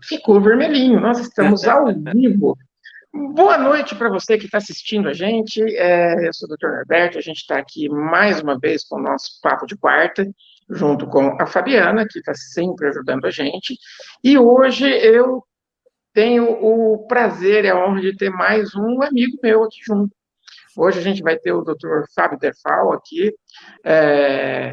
Ficou vermelhinho. Nós estamos ao vivo. Boa noite para você que está assistindo a gente. Eu sou o Dr. Norberto. A gente está aqui mais uma vez com o nosso Papo de Quarta, junto com a Fabiana, que está sempre ajudando a gente. E hoje eu tenho o prazer e a honra de ter mais um amigo meu aqui junto. Hoje a gente vai ter o Dr. Fábio Defal aqui,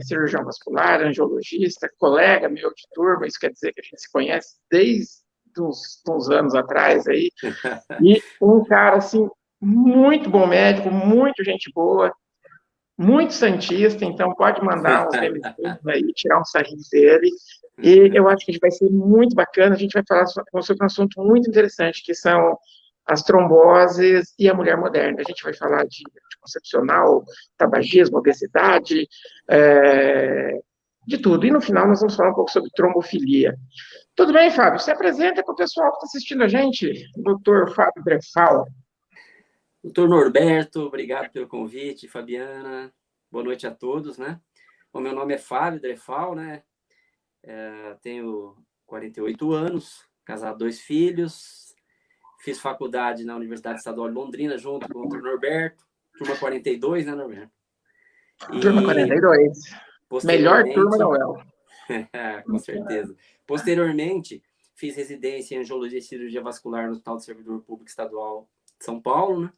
cirurgião vascular, angiologista, colega meu de turma, isso quer dizer que a gente se conhece desde uns anos atrás aí, e um cara, assim, muito bom médico, muito gente boa, muito santista, então pode mandar uns memezinhos aí, tirar um sarrinho dele, e eu acho que vai ser muito bacana, a gente vai falar sobre um assunto muito interessante, que são as tromboses e a mulher moderna. A gente vai falar de anticoncepcional, tabagismo, obesidade, de tudo. E no final nós vamos falar um pouco sobre trombofilia. Tudo bem, Fábio? Se apresenta para o pessoal que está assistindo a gente, doutor Fábio Brefal. Doutor Norberto, obrigado pelo convite. Fabiana, boa noite a todos, né? O meu nome é Fábio Drefal, né? Tenho 48 anos, casado, 2 filhos, fiz faculdade na Universidade Estadual de Londrina, junto com o doutor Norberto, turma 42, né, Norberto? Turma 42. Melhor turma da UEL. Com certeza. Posteriormente, fiz residência em Angiologia e Cirurgia Vascular no Hospital do Servidor Público Estadual de São Paulo, né?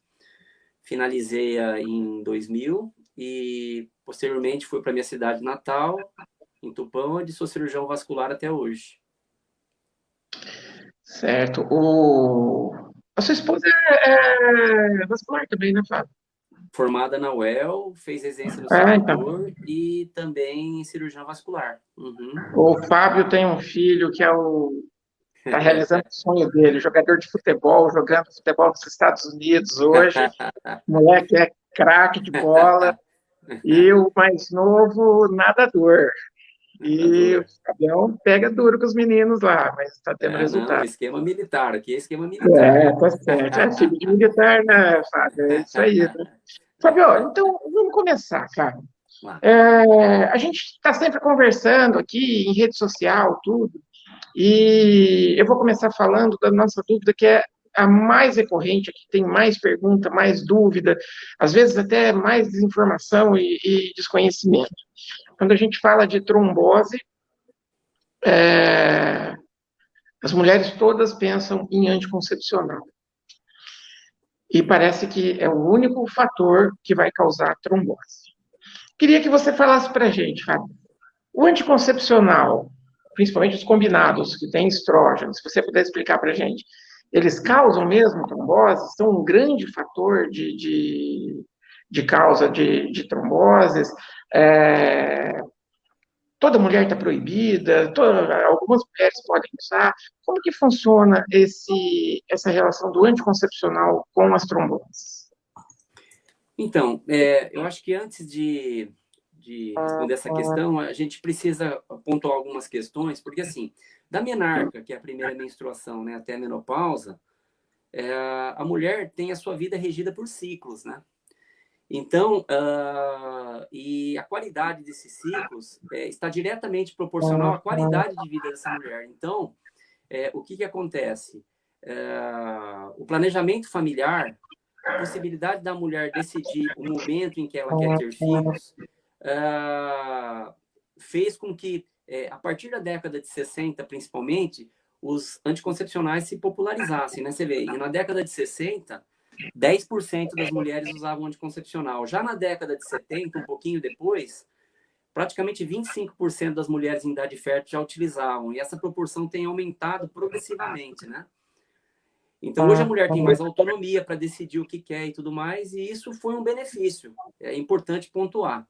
Finalizei em 2000 e, posteriormente, fui para minha cidade natal, em Tupã, onde sou cirurgião vascular até hoje. Certo. A sua esposa é vascular também, né, Fábio? Formada na UEL, fez residência no Servidor e também cirurgião vascular. Uhum. O Fábio tem um filho que está realizando o sonho dele, jogador de futebol, jogando futebol nos Estados Unidos hoje. O moleque é craque de bola. E o mais novo, nadador. E o Fabião pega duro com os meninos lá, mas está tendo resultado. Não, esquema militar, aqui é esquema militar. Tá certo. É filho de militar, né, Fábio? É isso aí. Né? Fábio, então vamos começar, cara. A gente está sempre conversando aqui em rede social, tudo, e eu vou começar falando da nossa dúvida, que é a mais recorrente, que tem mais pergunta, mais dúvida, às vezes até mais desinformação e desconhecimento. Quando a gente fala de trombose, as mulheres todas pensam em anticoncepcional. E parece que é o único fator que vai causar trombose. Queria que você falasse para a gente, Fábio, o anticoncepcional, principalmente os combinados, que têm estrógeno, se você puder explicar para a gente, eles causam mesmo trombose? São um grande fator de causa de tromboses? Toda mulher está proibida? Algumas mulheres podem usar? Como que funciona essa relação do anticoncepcional com as tromboses? Então, eu acho que antes de responder essa questão, a gente precisa pontuar algumas questões, porque assim, da menarca, que é a primeira menstruação, né, até a menopausa, a mulher tem a sua vida regida por ciclos, né? Então, e a qualidade desses ciclos está diretamente proporcional à qualidade de vida dessa mulher. Então, o que acontece? O planejamento familiar, a possibilidade da mulher decidir o momento em que ela quer ter filhos, fez com que, a partir da década de 60, principalmente, os anticoncepcionais se popularizassem, né? Você vê, e na década de 60, 10% das mulheres usavam anticoncepcional. Já na década de 70, um pouquinho depois, praticamente 25% das mulheres em idade fértil já utilizavam. E essa proporção tem aumentado progressivamente, né? Então, hoje a mulher tem mais autonomia para decidir o que quer e tudo mais, e isso foi um benefício. É importante pontuar.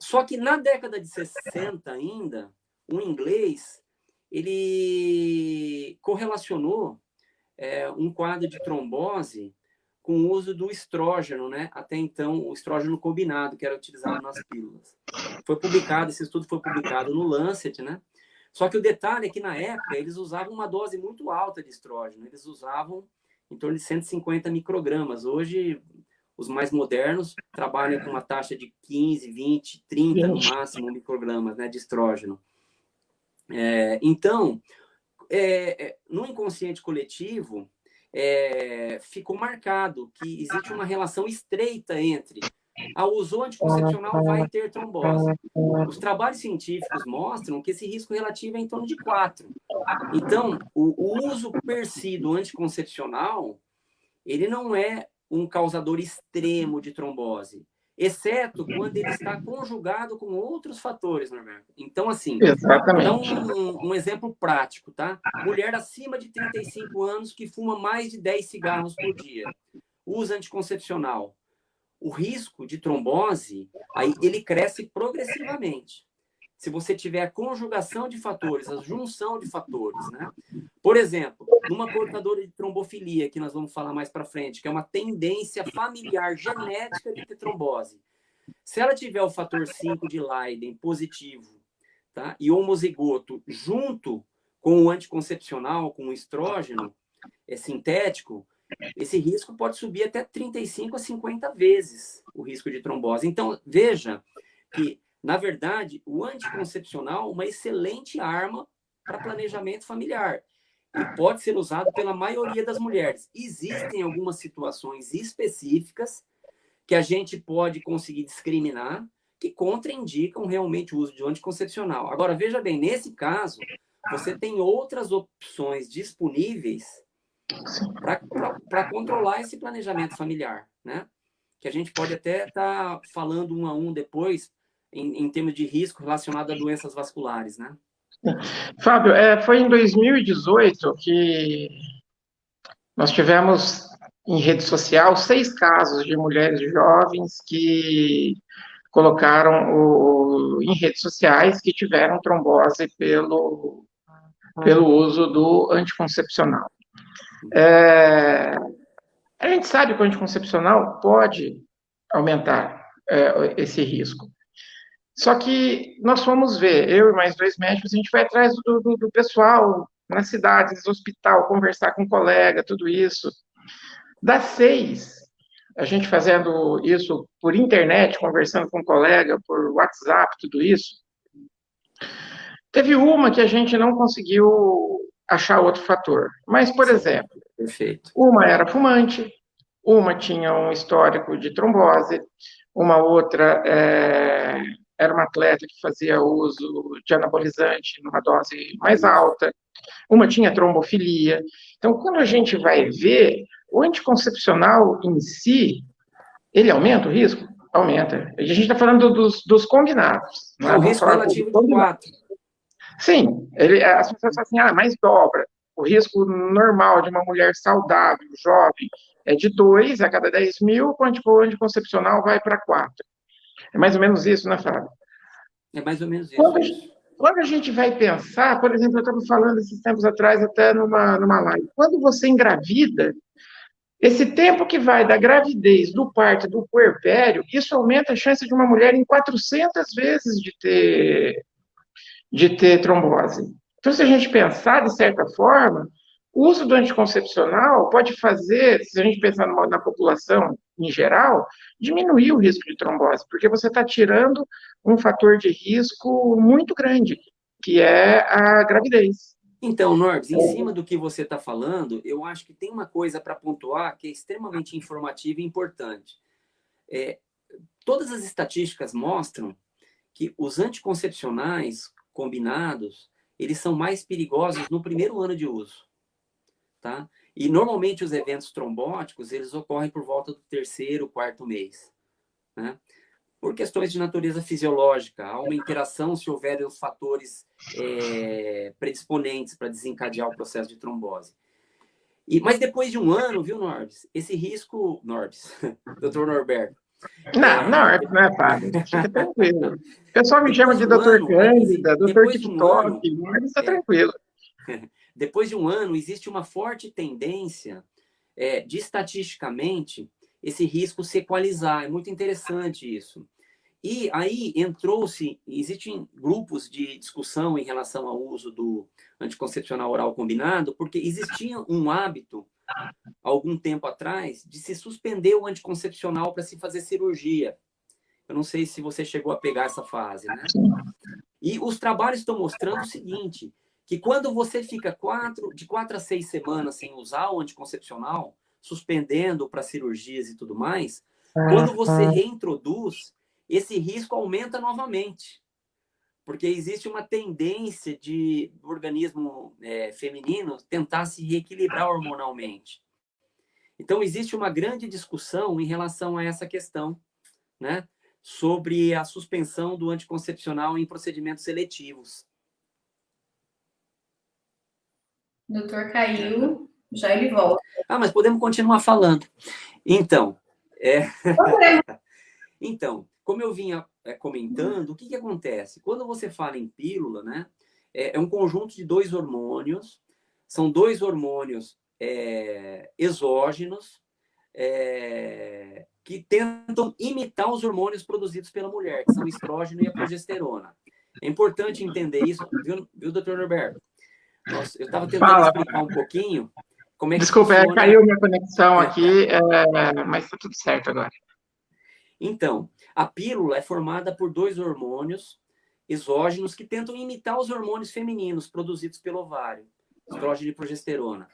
Só que na década de 60 ainda, o inglês, ele correlacionou um quadro de trombose com o uso do estrógeno, né? Até então, o estrógeno combinado, que era utilizado nas pílulas. Esse estudo foi publicado no Lancet, né? Só que o detalhe é que, na época, eles usavam uma dose muito alta de estrógeno. Eles usavam em torno de 150 microgramas. Hoje, os mais modernos trabalham com uma taxa de 15, 20, 30, no máximo, microgramas, né, de estrógeno. Então, no inconsciente coletivo, ficou marcado que existe uma relação estreita entre ao uso anticoncepcional vai ter trombose. Os trabalhos científicos mostram que esse risco relativo é em torno de 4. Então, o uso per si do anticoncepcional, ele não é um causador extremo de trombose, exceto quando ele está conjugado com outros fatores, Norberto. Então, assim, vou dar Exatamente. um exemplo prático, tá? Mulher acima de 35 anos que fuma mais de 10 cigarros por dia, usa anticoncepcional. O risco de trombose, aí ele cresce progressivamente. Se você tiver a conjugação de fatores, a junção de fatores, né? Por exemplo, numa portadora de trombofilia, que nós vamos falar mais para frente, que é uma tendência familiar genética de ter trombose. Se ela tiver o fator 5 de Leiden positivo, tá? E homozigoto junto com o anticoncepcional, com o estrógeno sintético, esse risco pode subir até 35 a 50 vezes o risco de trombose. Então, veja que, na verdade, o anticoncepcional é uma excelente arma para planejamento familiar e pode ser usado pela maioria das mulheres. Existem algumas situações específicas que a gente pode conseguir discriminar que contraindicam realmente o uso de anticoncepcional. Agora, veja bem, nesse caso, você tem outras opções disponíveis para controlar esse planejamento familiar, né? Que a gente pode até estar falando um a um depois, em termos de risco relacionado a doenças vasculares, né? Fábio, foi em 2018 que nós tivemos em rede social 6 casos de mulheres jovens que colocaram em redes sociais que tiveram trombose pelo uso do anticoncepcional. A gente sabe que o anticoncepcional pode aumentar esse risco. Só que nós fomos ver, eu e mais 2 médicos, a gente vai atrás do pessoal nas cidades, no hospital, conversar com um colega, tudo isso. Das 6, a gente fazendo isso por internet, conversando com um colega, por WhatsApp, tudo isso, teve uma que a gente não conseguiu achar outro fator. Mas, por exemplo, Perfeito. Uma era fumante, uma tinha um histórico de trombose, uma outra era uma atleta que fazia uso de anabolizante numa dose mais alta, uma tinha trombofilia. Então, quando a gente vai ver, o anticoncepcional em si, ele aumenta o risco? Aumenta. A gente está falando dos combinados. Né? O risco relativo de 4. Sim, as pessoas falam assim, mas dobra. O risco normal de uma mulher saudável, jovem, é de 2 a cada 10 mil, quando o anticoncepcional vai para 4. É mais ou menos isso, né, Fábio? É mais ou menos isso. Quando a gente vai pensar, por exemplo, eu estava falando esses tempos atrás, até numa live, quando você engravida, esse tempo que vai da gravidez, do parto, do puerpério, isso aumenta a chance de uma mulher em 400 vezes de ter trombose. Então, se a gente pensar de certa forma, o uso do anticoncepcional pode fazer, se a gente pensar na população em geral, diminuir o risco de trombose, porque você está tirando um fator de risco muito grande, que é a gravidez. Então, Norbs, em cima do que você está falando, eu acho que tem uma coisa para pontuar que é extremamente informativa e importante. Todas as estatísticas mostram que os anticoncepcionais combinados, eles são mais perigosos no primeiro ano de uso, tá? E normalmente os eventos trombóticos, eles ocorrem por volta do 3º, 4º mês, né? Por questões de natureza fisiológica, há uma interação se houver os fatores predisponentes para desencadear o processo de trombose. Mas depois de um ano, viu, Norbs? Esse risco... Norbs, doutor Norberto. Não é Fábio. Fica tranquilo. O pessoal me chama de doutor Cândida, doutor TikTok, mas está tranquilo. Depois de um ano, existe uma forte tendência de, estatisticamente, esse risco se equalizar. É muito interessante isso. E aí existem grupos de discussão em relação ao uso do anticoncepcional oral combinado, porque existia um hábito, algum tempo atrás, de se suspender o anticoncepcional para se fazer cirurgia. Eu não sei se você chegou a pegar essa fase, né? E os trabalhos estão mostrando o seguinte, que quando você fica de 4 a 6 semanas sem usar o anticoncepcional, suspendendo para cirurgias e tudo mais, quando você reintroduz, esse risco aumenta novamente. Porque existe uma tendência do organismo feminino tentar se reequilibrar hormonalmente. Então, existe uma grande discussão em relação a essa questão, né? Sobre a suspensão do anticoncepcional em procedimentos seletivos. O doutor caiu, já ele volta. Mas podemos continuar falando. Então, então, como eu vinha comentando, o que acontece? Quando você fala em pílula, né, é um conjunto de 2 hormônios, são 2 hormônios exógenos, que tentam imitar os hormônios produzidos pela mulher, que são o estrógeno e a progesterona. É importante entender isso, viu doutor Norberto? Eu estava tentando explicar um pouquinho como é que Desculpa, funciona... caiu minha conexão aqui, mas está tudo certo agora. Então, a pílula é formada por 2 hormônios exógenos que tentam imitar os hormônios femininos produzidos pelo ovário, estrógeno e progesterona.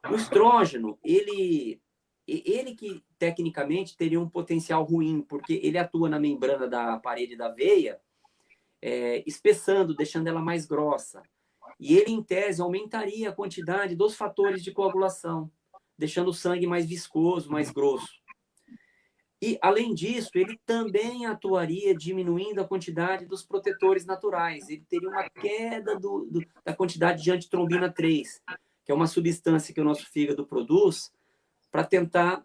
O estrógeno, ele que tecnicamente teria um potencial ruim, porque ele atua na membrana da parede da veia, espessando, deixando ela mais grossa. E ele, em tese, aumentaria a quantidade dos fatores de coagulação, deixando o sangue mais viscoso, mais grosso. E, além disso, ele também atuaria diminuindo a quantidade dos protetores naturais. Ele teria uma queda da quantidade de antitrombina 3, que é uma substância que o nosso fígado produz para tentar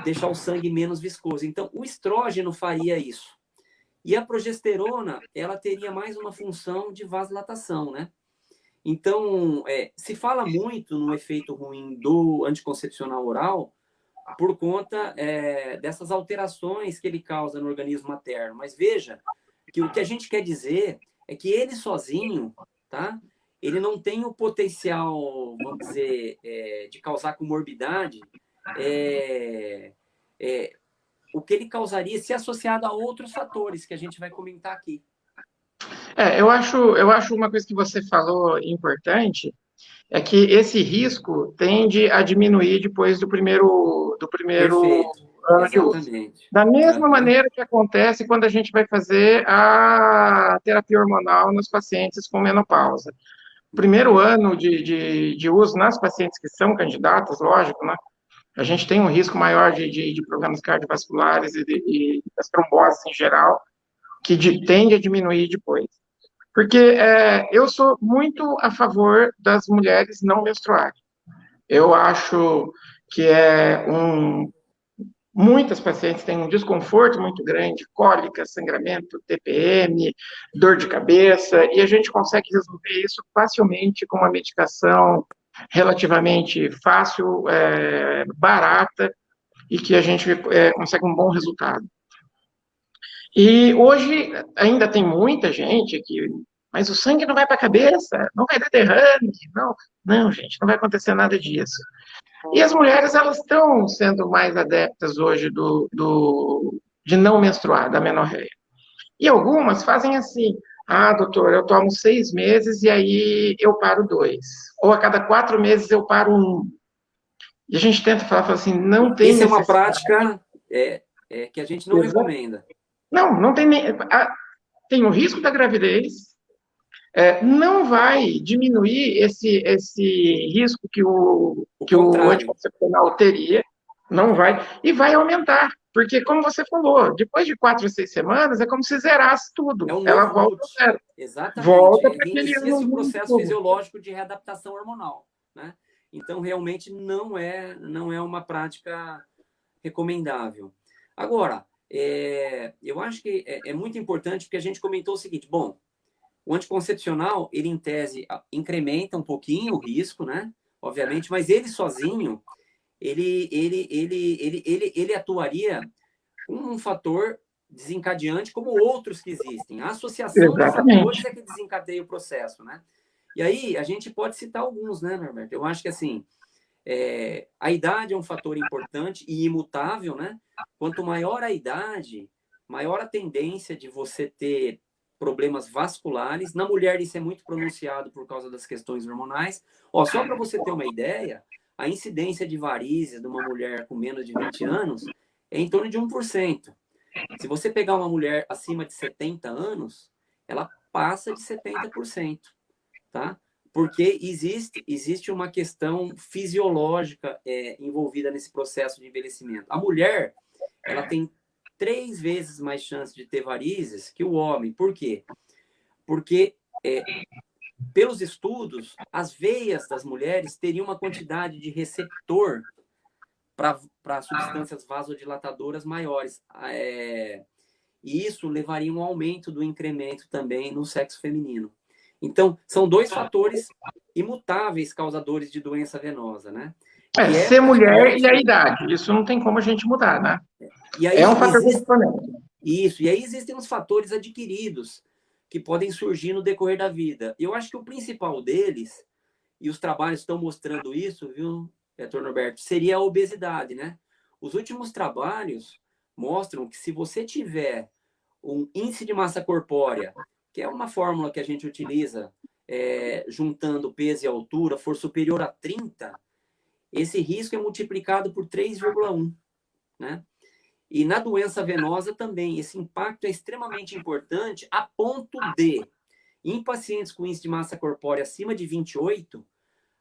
deixar o sangue menos viscoso. Então, o estrógeno faria isso. E a progesterona, ela teria mais uma função de vasodilatação, né? Então, se fala muito no efeito ruim do anticoncepcional oral por conta dessas alterações que ele causa no organismo materno. Mas veja que o que a gente quer dizer é que ele sozinho, tá? Ele não tem o potencial, vamos dizer, de causar comorbidade, o que ele causaria se associado a outros fatores que a gente vai comentar aqui. Eu acho uma coisa que você falou importante, é que esse risco tende a diminuir depois do primeiro Perfeito. ano de uso. Exatamente. Da mesma maneira que acontece quando a gente vai fazer a terapia hormonal nos pacientes com menopausa. O primeiro ano de uso nas pacientes que são candidatas, lógico, né? A gente tem um risco maior de problemas cardiovasculares e das tromboses em geral, que tende a diminuir depois. Porque eu sou muito a favor das mulheres não menstruarem. Eu acho que muitas pacientes têm um desconforto muito grande, cólica, sangramento, TPM, dor de cabeça, e a gente consegue resolver isso facilmente com uma medicação relativamente fácil, barata, e que a gente consegue um bom resultado. E hoje ainda tem muita gente mas o sangue não vai para a cabeça, não vai dar derrame, não, gente, não vai acontecer nada disso. E as mulheres, elas estão sendo mais adeptas hoje de não menstruar, da menorreia. E algumas fazem assim, doutor, eu tomo 6 meses e aí eu paro 2. Ou a cada 4 meses eu paro 1. E a gente tenta falar assim, não tem Isso necessidade. é uma prática que a gente não recomenda. Não tem nem... Tem o risco da gravidez, não vai diminuir esse risco que o anticoncepcional teria, não vai, e vai aumentar, porque, como você falou, depois de 4 a 6 semanas, é como se zerasse tudo, ela volta ao zero. Exatamente, volta para aquele inicia-se o processo fisiológico de readaptação hormonal, né? Então, realmente, não é uma prática recomendável. Agora, eu acho que é muito importante, porque a gente comentou o seguinte, bom, o anticoncepcional, ele, em tese, incrementa um pouquinho o risco, né? Obviamente, mas ele sozinho, ele atuaria como um fator desencadeante, como outros que existem. A associação de fatores é que desencadeia o processo, né? E aí, a gente pode citar alguns, né, Norberto? Eu acho que, assim, a idade é um fator importante e imutável, né? Quanto maior a idade, maior a tendência de você ter problemas vasculares. Na mulher, isso é muito pronunciado por causa das questões hormonais. Ó, só para você ter uma ideia, a incidência de varizes de uma mulher com menos de 20 anos é em torno de 1%. Se você pegar uma mulher acima de 70 anos, ela passa de 70%, tá? Porque existe uma questão fisiológica envolvida nesse processo de envelhecimento. A mulher, ela tem 3 vezes mais chance de ter varizes que o homem. Por quê? Porque, pelos estudos, as veias das mulheres teriam uma quantidade de receptor para substâncias vasodilatadoras maiores. E isso levaria a um aumento do incremento também no sexo feminino. Então, são 2 fatores imutáveis causadores de doença venosa, né? Ser mulher e a idade. Isso não tem como a gente mudar, né? E aí, um fator predisponente. Isso. E aí existem os fatores adquiridos que podem surgir no decorrer da vida. Eu acho que o principal deles, e os trabalhos estão mostrando isso, viu, Dr. Norberto, seria a obesidade, né? Os últimos trabalhos mostram que se você tiver um índice de massa corpórea, que é uma fórmula que a gente utiliza juntando peso e altura, for superior a 30, esse risco é multiplicado por 3,1, né? E na doença venosa também, esse impacto é extremamente importante a ponto de, em pacientes com índice de massa corpórea acima de 28,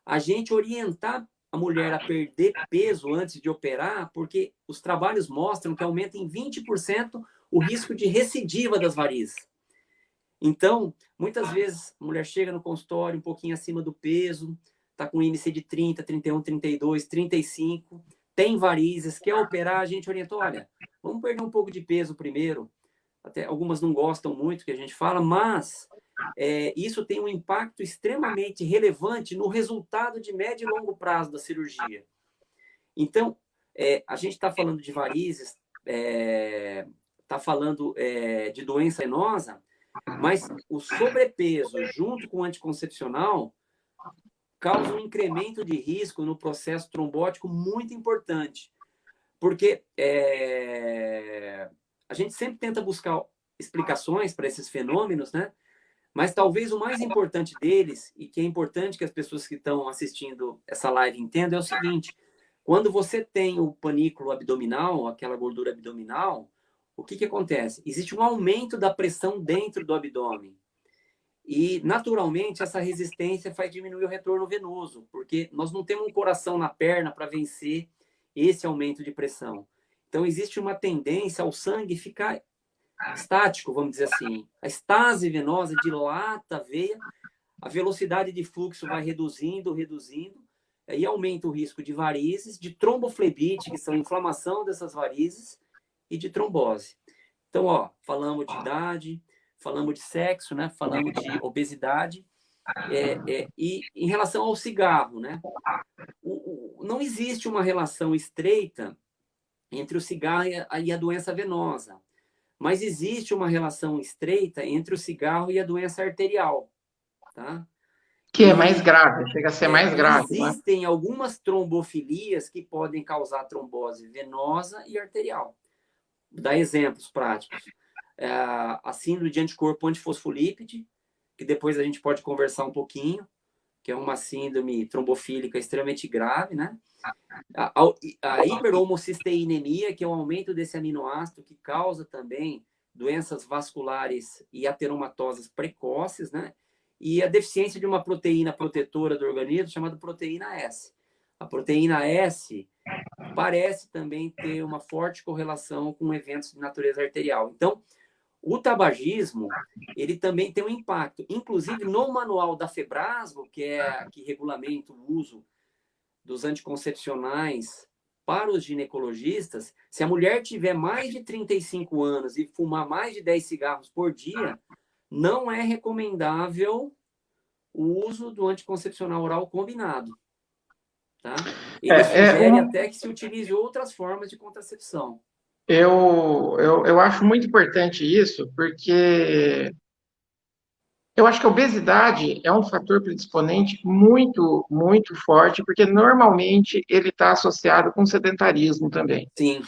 a gente orientar a mulher a perder peso antes de operar, porque os trabalhos mostram que aumenta em 20% o risco de recidiva das varizes. Então, muitas vezes, a mulher chega no consultório um pouquinho acima do peso, está com índice de 30, 31, 32, 35, tem varizes, quer operar, a gente orienta, olha, vamos perder um pouco de peso primeiro. Até algumas não gostam muito que a gente fala, mas isso tem um impacto extremamente relevante no resultado de médio e longo prazo da cirurgia. Então, a gente está falando de varizes, está falando de doença venosa, mas o sobrepeso junto com o anticoncepcional causa um incremento de risco no processo trombótico muito importante. Porque a gente sempre tenta buscar explicações para esses fenômenos, né? Mas talvez o mais importante deles, e que é importante que as pessoas que estão assistindo essa live entendam, é o seguinte: quando você tem o panículo abdominal, aquela gordura abdominal, o que acontece? Existe um aumento da pressão dentro do abdômen. E, naturalmente, essa resistência faz diminuir o retorno venoso, porque nós não temos um coração na perna para vencer esse aumento de pressão. Então, existe uma tendência ao sangue ficar estático, vamos dizer assim. A estase venosa dilata a veia, a velocidade de fluxo vai reduzindo, aí aumenta o risco de varizes, de tromboflebite, que são inflamação dessas varizes, e de trombose. Então, ó, falamos de idade, falamos de sexo, né? Falamos de obesidade. E em relação ao cigarro, né? Não existe uma relação estreita entre o cigarro e a doença venosa, mas existe uma relação estreita entre o cigarro e a doença arterial, tá? Que é mais grave, chega a ser mais grave. Existem algumas trombofilias que podem causar trombose venosa e arterial. Vou dar exemplos práticos. A síndrome de anticorpo antifosfolípide, que depois a gente pode conversar um pouquinho, que é uma síndrome trombofílica extremamente grave, né? A hiperhomocisteinemia, que é o aumento desse aminoácido, que causa também doenças vasculares e ateromatosas precoces, né? E a deficiência de uma proteína protetora do organismo, chamada proteína S. A proteína S parece também ter uma forte correlação com eventos de natureza arterial. Então, o tabagismo, ele também tem um impacto. Inclusive, no manual da Febrasgo, que regulamenta o uso dos anticoncepcionais para os ginecologistas, se a mulher tiver mais de 35 anos e fumar mais de 10 cigarros por dia, não é recomendável o uso do anticoncepcional oral combinado. Tá? Ele sugere até que se utilize outras formas de contracepção. Eu acho muito importante isso, porque eu acho que a obesidade é um fator predisponente muito, muito forte, porque normalmente ele está associado com sedentarismo também. Sim.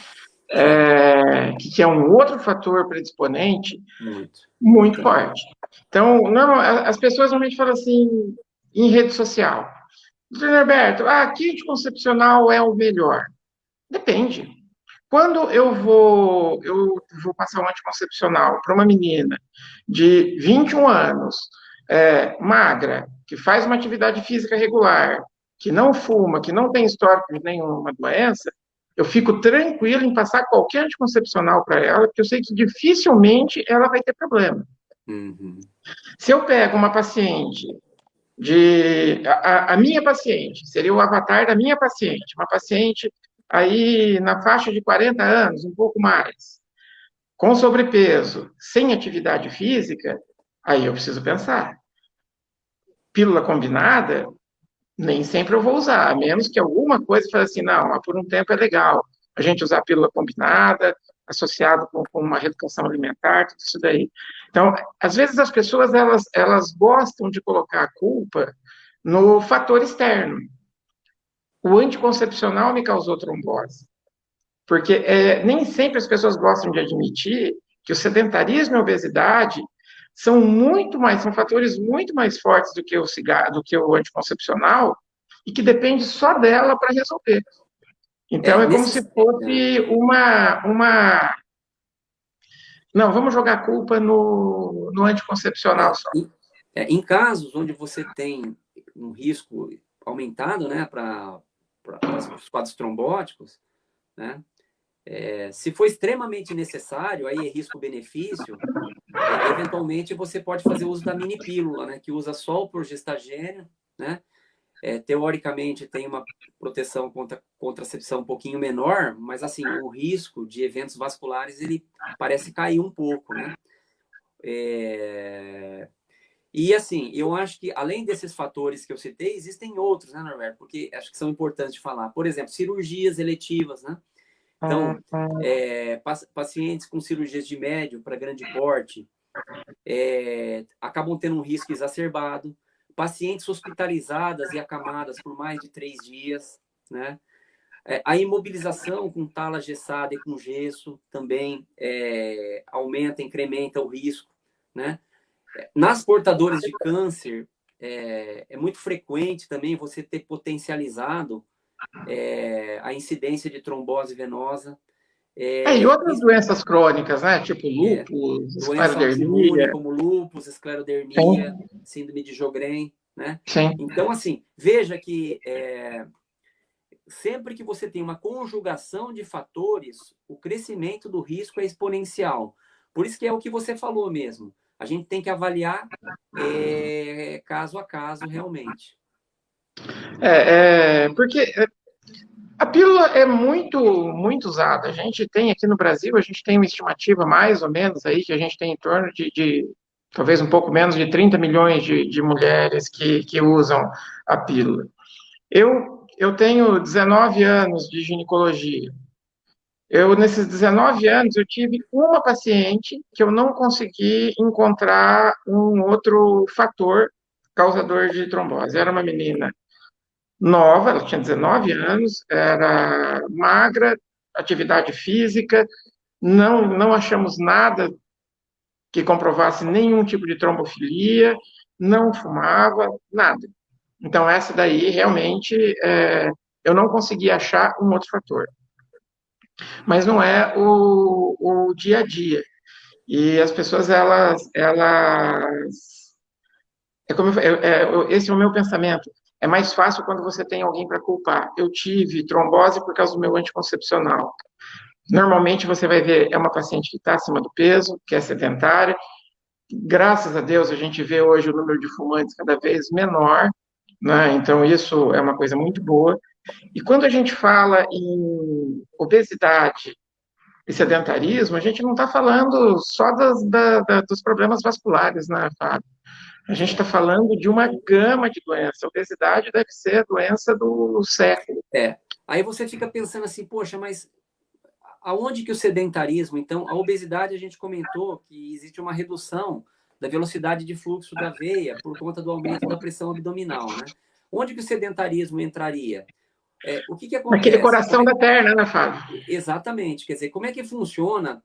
que é um outro fator predisponente Muito. muito forte. Então, não, as pessoas normalmente falam assim, em rede social, doutor Norberto, que anticoncepcional é o melhor? Depende. Quando eu vou passar um anticoncepcional para uma menina de 21 anos, magra, que faz uma atividade física regular, que não fuma, que não tem histórico de nenhuma doença, eu fico tranquilo em passar qualquer anticoncepcional para ela, porque eu sei que dificilmente ela vai ter problema. Uhum. Se eu pego uma paciente a minha paciente, seria o avatar da minha paciente, uma paciente aí na faixa de 40 anos, um pouco mais, com sobrepeso, sem atividade física, aí eu preciso pensar. Pílula combinada, nem sempre eu vou usar, a menos que alguma coisa fale assim, não, por um tempo é legal a gente usar pílula combinada, associado com uma reeducação alimentar, tudo isso daí. Então, às vezes as pessoas, elas gostam de colocar a culpa no fator externo. O anticoncepcional me causou trombose, porque nem sempre as pessoas gostam de admitir que o sedentarismo e a obesidade são fatores muito mais fortes do que o cigarro, do que o anticoncepcional, e que depende só dela para resolver. Então é como se fosse não, vamos jogar a culpa no anticoncepcional só. Em casos onde você tem um risco aumentado, né, para os quadros trombóticos, né, se for extremamente necessário, aí é risco-benefício, eventualmente você pode fazer uso da mini pílula, né, que usa só o progestagênio, né, teoricamente tem uma proteção contra contracepção um pouquinho menor, mas assim, o risco de eventos vasculares, ele parece cair um pouco, né? E assim, eu acho que além desses fatores que eu citei, existem outros, né, Norberto? Porque acho que são importantes de falar. Por exemplo, cirurgias eletivas, né? Então, pacientes com cirurgias de médio para grande porte acabam tendo um risco exacerbado. Pacientes hospitalizadas e acamadas por mais de 3 dias, né? A imobilização com tala gessada e com gesso também aumenta, incrementa o risco, né? Nas portadoras de câncer, é muito frequente também você ter potencializado a incidência de trombose venosa. E outras doenças crônicas, né? Tipo lúpus, Doença autoimune, esclerodermia. como lúpus, esclerodermia, Sim, síndrome de Sjögren, né? sim. Então, assim, veja que sempre que você tem uma conjugação de fatores, o crescimento do risco é exponencial. Por isso que é o que você falou mesmo. A gente tem que avaliar caso a caso, realmente. Porque a pílula é muito, muito usada. A gente tem aqui no Brasil, a gente tem uma estimativa mais ou menos aí, que a gente tem em torno de talvez um pouco menos de 30 milhões de mulheres que usam a pílula. Eu tenho 19 anos de ginecologia. Nesses 19 anos, eu tive uma paciente que eu não consegui encontrar um outro fator causador de trombose. Era uma menina nova, ela tinha 19 anos, era magra, atividade física, não achamos nada que comprovasse nenhum tipo de trombofilia, não fumava, nada. Então, essa daí, realmente, eu não consegui achar um outro fator. Mas não é o dia a dia. E as pessoas, esse é o meu pensamento. É mais fácil quando você tem alguém para culpar. Eu tive trombose por causa do meu anticoncepcional. Normalmente você vai ver, é uma paciente que está acima do peso, que é sedentária. Graças a Deus, a gente vê hoje o número de fumantes cada vez menor, né? Então, isso é uma coisa muito boa. E quando a gente fala em obesidade e sedentarismo, a gente não está falando só dos problemas vasculares, né, Fábio? A gente está falando de uma gama de doenças. A obesidade deve ser a doença do século. Aí você fica pensando assim, poxa, mas aonde que o sedentarismo, então, a obesidade, a gente comentou que existe uma redução da velocidade de fluxo da veia por conta do aumento da pressão abdominal, né? Onde que o sedentarismo entraria? o que Naquele acontece? coração da perna, né, Fábio? Exatamente. Quer dizer, como é que funciona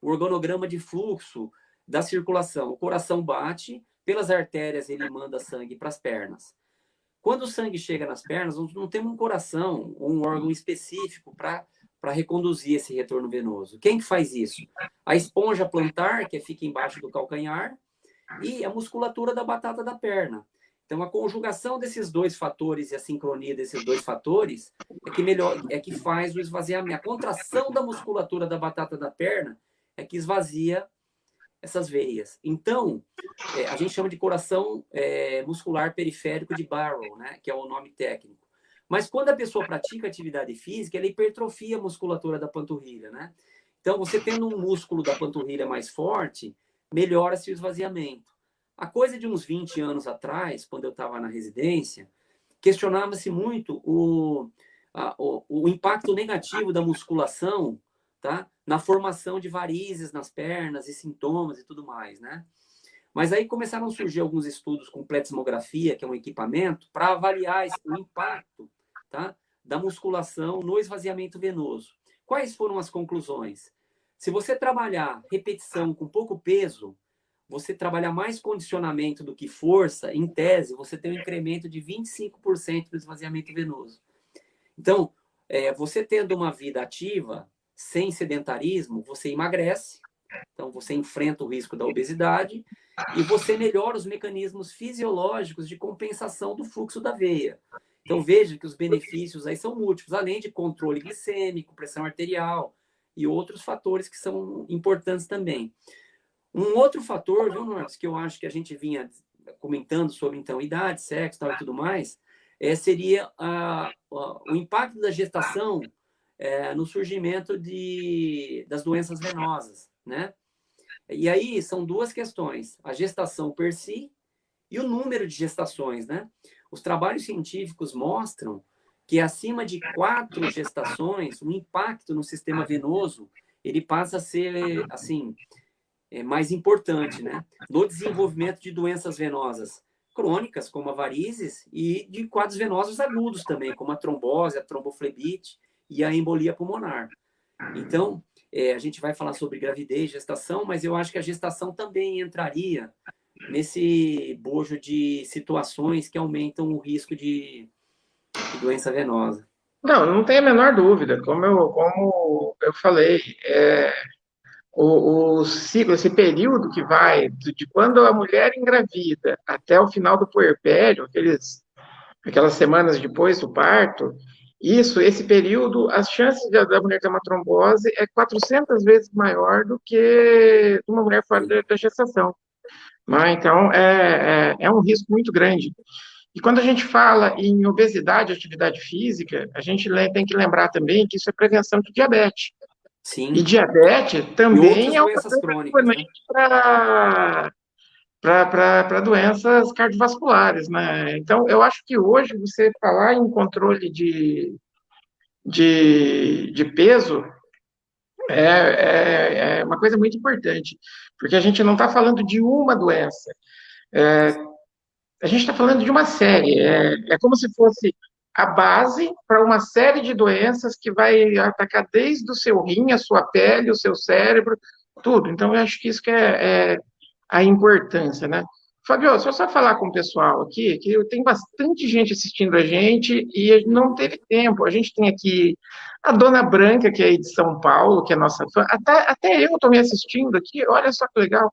o organograma de fluxo da circulação? O coração bate, pelas artérias ele manda sangue para as pernas. Quando o sangue chega nas pernas, não temos um coração ou um órgão específico para reconduzir esse retorno venoso. Quem que faz isso? A esponja plantar, que fica embaixo do calcanhar, e a musculatura da batata da perna. Então, a conjugação desses dois fatores e a sincronia desses dois fatores é que faz o esvaziamento. A contração da musculatura da batata da perna é que esvazia essas veias. Então, a gente chama de coração muscular periférico de Barrow, né? Que é o nome técnico. Mas quando a pessoa pratica atividade física, ela hipertrofia a musculatura da panturrilha, né? Então, você tendo um músculo da panturrilha mais forte, melhora-se o esvaziamento. A coisa de uns 20 anos atrás, quando eu estava na residência, questionava-se muito o impacto negativo da musculação, tá? Na formação de varizes nas pernas e sintomas e tudo mais, né? Mas aí começaram a surgir alguns estudos com plethysmografia, que é um equipamento, para avaliar o impacto, tá? Da musculação no esvaziamento venoso. Quais foram as conclusões? Se você trabalhar repetição com pouco peso, você trabalhar mais condicionamento do que força, em tese, você tem um incremento de 25% do esvaziamento venoso. Então, você tendo uma vida ativa, sem sedentarismo, você emagrece, então você enfrenta o risco da obesidade e você melhora os mecanismos fisiológicos de compensação do fluxo da veia. Então, veja que os benefícios aí são múltiplos, além de controle glicêmico, pressão arterial e outros fatores que são importantes também. Um outro fator, viu, Nortes, que eu acho que a gente vinha comentando sobre, então, idade, sexo tal, e tudo mais, seria o impacto da gestação no surgimento das doenças venosas, né? E aí são duas questões, a gestação per si e o número de gestações, né? Os trabalhos científicos mostram que acima de 4 gestações, o impacto no sistema venoso, ele passa a ser, assim, mais importante, né? No desenvolvimento de doenças venosas crônicas, como a varizes, e de quadros venosos agudos também, como a trombose, a tromboflebite e a embolia pulmonar. Então, a gente vai falar sobre gravidez, gestação, mas eu acho que a gestação também entraria nesse bojo de situações que aumentam o risco de doença venosa. Não tem a menor dúvida. Como eu falei, o ciclo, esse período que vai de quando a mulher engravida até o final do puerpério, aquelas semanas depois do parto, esse período, as chances da mulher ter uma trombose é 400 vezes maior do que uma mulher fora da gestação. Mas, então, é um risco muito grande. E quando a gente fala em obesidade e atividade física, a gente tem que lembrar também que isso é prevenção de diabetes. Sim. E diabetes E também outras é um doenças crônicas, né? para doenças cardiovasculares, né? Então, eu acho que hoje você falar em controle de peso é uma coisa muito importante, porque a gente não está falando de uma doença, a gente está falando de uma série, é como se fosse a base para uma série de doenças que vai atacar desde o seu rim, a sua pele, o seu cérebro, tudo. Então, eu acho que isso que é a importância, né? Fabio, deixa eu só falar com o pessoal aqui, que tem bastante gente assistindo a gente e não teve tempo. A gente tem aqui a Dona Branca, que é aí de São Paulo, que é nossa fã. Até eu estou me assistindo aqui, olha só que legal.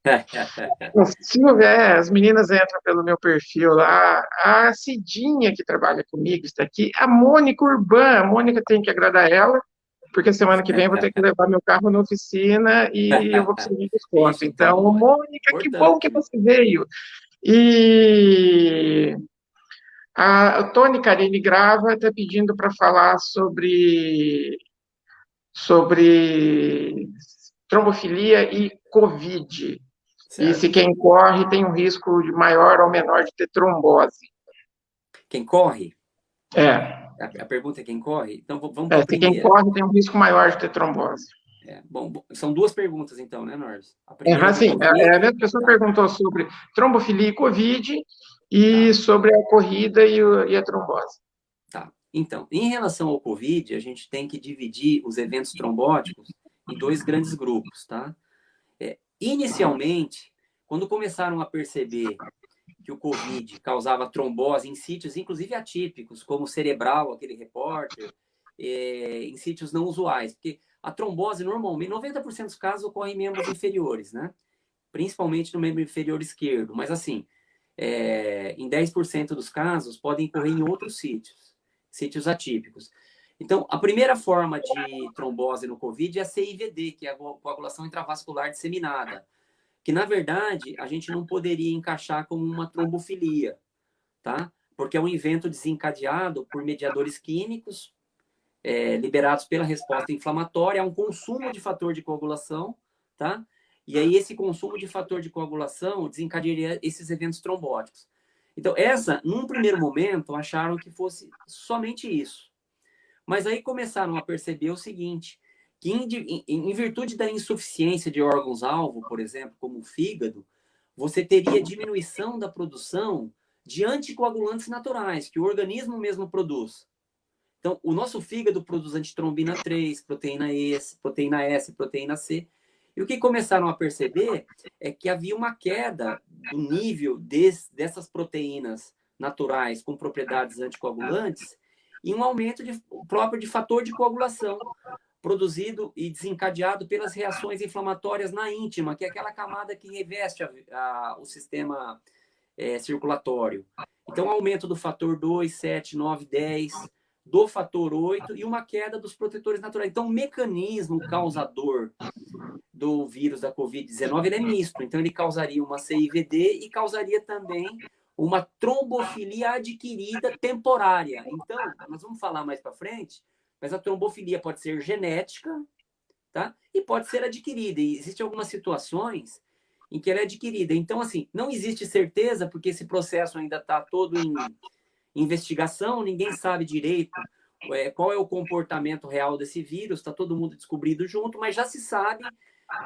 O Silvio, as meninas entram pelo meu perfil lá. A Cidinha, que trabalha comigo, está aqui. A Mônica Urbana, a Mônica tem que agradar ela, porque semana que vem eu vou ter que levar meu carro na oficina e eu vou precisar de desconto. Então, Mônica, que bom que você veio. E a Tony Carini Grava está pedindo para falar sobre trombofilia e Covid. Certo. E se quem corre tem um risco maior ou menor de ter trombose. Quem corre? A pergunta é quem corre? Então vamos para a primeira. Se quem corre tem um risco maior de ter trombose. Bom, são duas perguntas então, né, Norris? Sim, a mesma pessoa perguntou sobre trombofilia e Covid e sobre a corrida e a trombose. Tá. Então, em relação ao COVID, a gente tem que dividir os eventos trombóticos em dois grandes grupos, tá? Inicialmente, quando começaram a perceber que o COVID causava trombose em sítios, inclusive atípicos, como cerebral, aquele repórter, em sítios não usuais, porque a trombose, normalmente, 90% dos casos ocorre em membros inferiores, né? Principalmente no membro inferior esquerdo, mas assim, em 10% dos casos podem ocorrer em outros sítios atípicos. Então, a primeira forma de trombose no COVID é a CIVD, que é a coagulação intravascular disseminada, que, na verdade, a gente não poderia encaixar como uma trombofilia, tá? Porque é um evento desencadeado por mediadores químicos liberados pela resposta inflamatória, é um consumo de fator de coagulação, tá? E aí esse consumo de fator de coagulação desencadearia esses eventos trombóticos. Então, num primeiro momento, acharam que fosse somente isso. Mas aí começaram a perceber o seguinte, que em virtude da insuficiência de órgãos-alvo, por exemplo, como o fígado, você teria diminuição da produção de anticoagulantes naturais, que o organismo mesmo produz. Então, o nosso fígado produz antitrombina 3, proteína S, proteína C. E o que começaram a perceber é que havia uma queda do nível dessas proteínas naturais com propriedades anticoagulantes e um aumento próprio de fator de coagulação produzido e desencadeado pelas reações inflamatórias na íntima, que é aquela camada que reveste o sistema circulatório. Então, aumento do fator 2, 7, 9, 10, do fator 8 e uma queda dos protetores naturais. Então, o mecanismo causador do vírus da Covid-19 é misto. Então, ele causaria uma CIVD e causaria também uma trombofilia adquirida temporária. Então, nós vamos falar mais para frente, mas a trombofilia pode ser genética, tá? E pode ser adquirida. E existem algumas situações em que ela é adquirida. Então, assim, não existe certeza, porque esse processo ainda está todo em investigação, ninguém sabe direito qual é o comportamento real desse vírus, está todo mundo descobrindo junto, mas já se sabe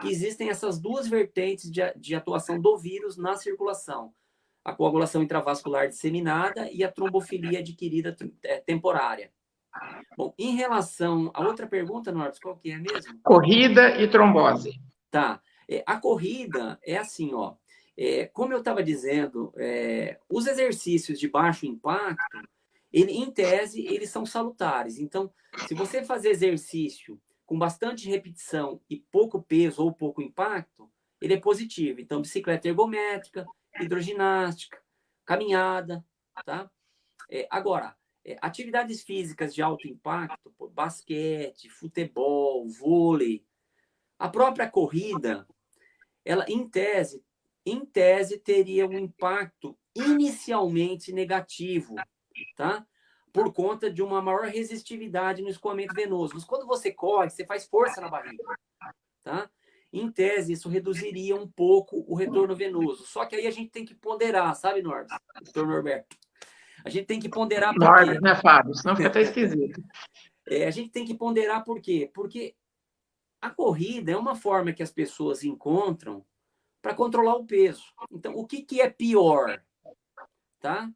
que existem essas duas vertentes de atuação do vírus na circulação. A coagulação intravascular disseminada e a trombofilia adquirida temporária. Bom, em relação à outra pergunta, Norbert, qual que é mesmo? Corrida e trombose. Tá. A corrida é assim, ó. Como eu estava dizendo, os exercícios de baixo impacto, em tese, eles são salutares. Então, se você fazer exercício com bastante repetição e pouco peso ou pouco impacto, ele é positivo. Então, bicicleta ergométrica, hidroginástica, caminhada, tá? Agora, atividades físicas de alto impacto, basquete, futebol, vôlei, a própria corrida, ela, em tese, teria um impacto inicialmente negativo, tá? Por conta de uma maior resistividade no escoamento venoso. Mas quando você corre, você faz força na barriga, tá? Em tese, isso reduziria um pouco o retorno venoso. Só que aí a gente tem que ponderar, sabe, doutor Norberto? A gente tem que ponderar por quê? Norbert, né, Fábio? Senão fica até esquisito. A gente tem que ponderar por quê? Porque a corrida é uma forma que as pessoas encontram para controlar o peso. Então, o que é pior? Tá?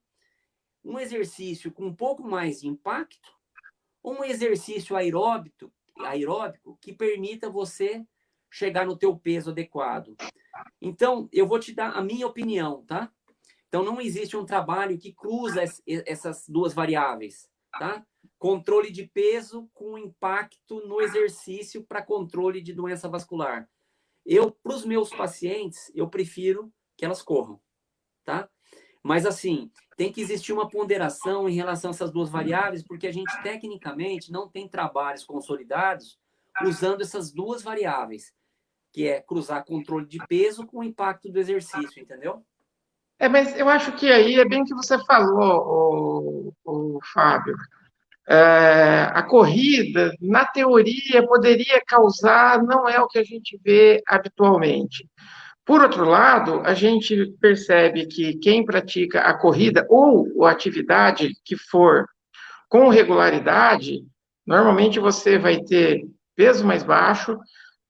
Um exercício com um pouco mais de impacto ou um exercício aeróbico que permita você chegar no teu peso adequado? Então, eu vou te dar a minha opinião, tá? Então, não existe um trabalho que cruza essas duas variáveis, tá? Controle de peso com impacto no exercício para controle de doença vascular. Para os meus pacientes, eu prefiro que elas corram, tá? Mas, assim, tem que existir uma ponderação em relação a essas duas variáveis, porque a gente, tecnicamente, não tem trabalhos consolidados usando essas duas variáveis, que é cruzar controle de peso com o impacto do exercício, entendeu? Mas eu acho que aí é bem o que você falou, o Fábio. A corrida, na teoria, poderia causar, não é o que a gente vê habitualmente. Por outro lado, a gente percebe que quem pratica a corrida ou a atividade que for com regularidade, normalmente você vai ter peso mais baixo,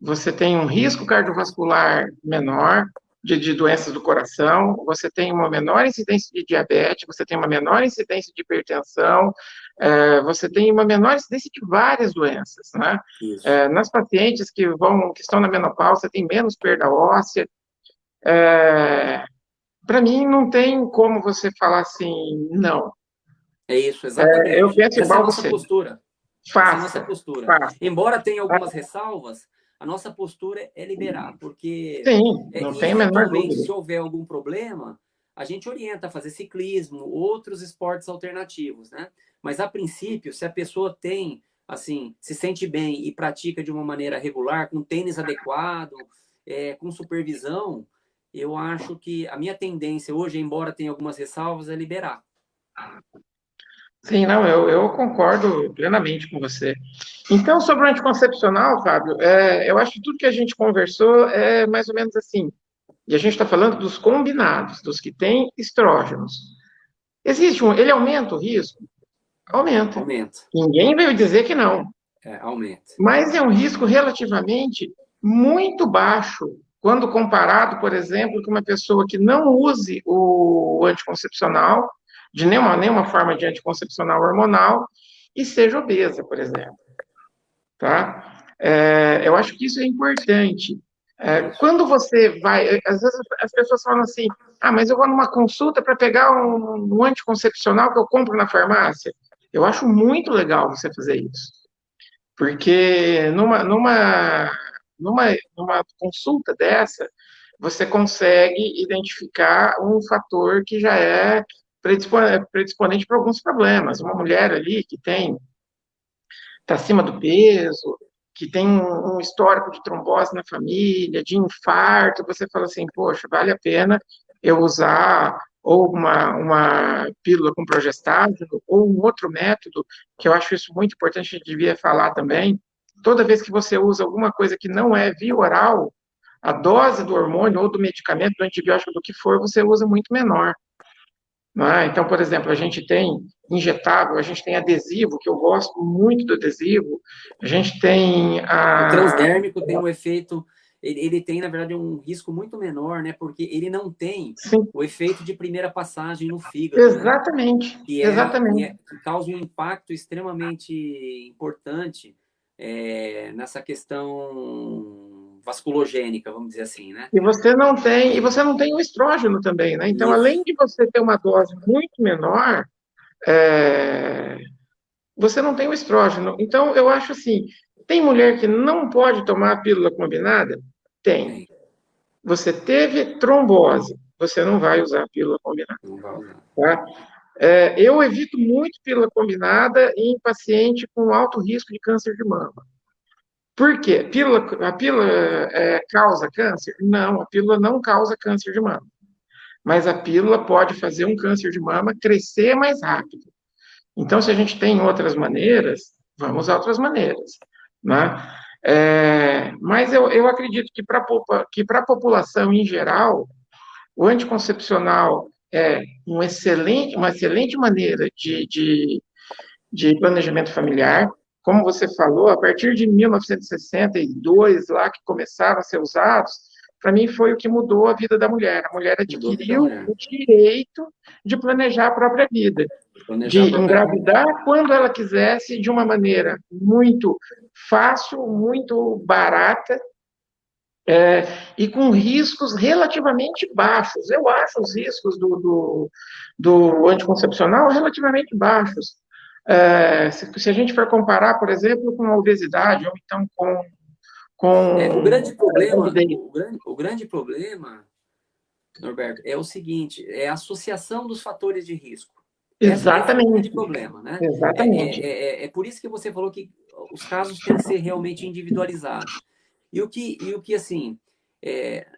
você tem um risco cardiovascular menor, de doenças do coração, você tem uma menor incidência de diabetes, você tem uma menor incidência de hipertensão, você tem uma menor incidência de várias doenças, né? Isso. Nas pacientes que estão na menopausa, você tem menos perda óssea. Para mim, não tem como você falar assim, não. É isso, Eu exatamente. penso Essa é a igual nossa você. postura. Essa é a nossa Faça, postura. faça. Embora tenha algumas ressalvas, a nossa postura é liberar, porque Sim, não tem a menor eventualmente, dúvida. se houver algum problema, a gente orienta a fazer ciclismo, outros esportes alternativos, né? Mas a princípio, se a pessoa tem, assim, se sente bem e pratica de uma maneira regular, com tênis adequado, com supervisão, eu acho que a minha tendência hoje, embora tenha algumas ressalvas, é liberar. Sim, não, eu concordo plenamente com você. Então, sobre o anticoncepcional, Fábio, eu acho que tudo que a gente conversou é mais ou menos assim. E a gente está falando dos combinados, dos que têm estrógenos. Ele aumenta o risco? Aumenta. Aumenta. Ninguém veio dizer que não. Aumenta. Mas é um risco relativamente muito baixo quando comparado, por exemplo, com uma pessoa que não use o anticoncepcional, de nenhuma forma de anticoncepcional hormonal, e seja obesa, por exemplo. Tá? Eu acho que isso é importante. Quando você vai, às vezes as pessoas falam assim, mas eu vou numa consulta para pegar um anticoncepcional que eu compro na farmácia. Eu acho muito legal você fazer isso. Porque numa consulta dessa, você consegue identificar um fator que já é predisponente para alguns problemas. Uma mulher ali que está acima do peso, que tem um histórico de trombose na família, de infarto, você fala assim, poxa, vale a pena eu usar ou uma pílula com progestágeno, ou um outro método, que eu acho isso muito importante, a gente devia falar também, toda vez que você usa alguma coisa que não é via oral, a dose do hormônio ou do medicamento, do antibiótico, do que for, você usa muito menor. Então, por exemplo, a gente tem injetável, a gente tem adesivo, que eu gosto muito do adesivo, a gente tem O transdérmico tem um efeito, ele tem, na verdade, um risco muito menor, né? Porque ele não tem Sim, o efeito de primeira passagem no fígado, né? exatamente, exatamente. Que causa um impacto extremamente importante nessa questão vasculogênica, vamos dizer assim, né? E você não tem o estrógeno também, né? Então, Isso. além de você ter uma dose muito menor, é, você não tem o estrógeno. Então, eu acho assim, tem mulher que não pode tomar a pílula combinada? Tem. Tem. Você teve trombose, você não vai usar a pílula combinada. Não vai usar. Tá? Eu evito muito pílula combinada em paciente com alto risco de câncer de mama. Por quê? A pílula causa câncer? Não, a pílula não causa câncer de mama. Mas a pílula pode fazer um câncer de mama crescer mais rápido. Então, se a gente tem outras maneiras, vamos usar outras maneiras. Né? Mas eu acredito que para a população em geral, o anticoncepcional é uma excelente maneira de planejamento familiar. Como você falou, a partir de 1962, lá que começaram a ser usados, para mim foi o que mudou a vida da mulher. A mulher Mudou a vida da adquiriu mulher. o direito de planejar a própria vida, Planejar a de própria vida. engravidar quando ela quisesse, de uma maneira muito fácil, muito barata, e com riscos relativamente baixos. Eu acho os riscos do anticoncepcional relativamente baixos. Se a gente for comparar, por exemplo, com a obesidade, ou então O com grande problema, gravidez. o grande problema, Norberto, é o seguinte, é a associação dos fatores de risco. Esse é o grande Exatamente, problema, né? exatamente. É por isso que você falou que os casos têm que ser realmente individualizados. E o que assim,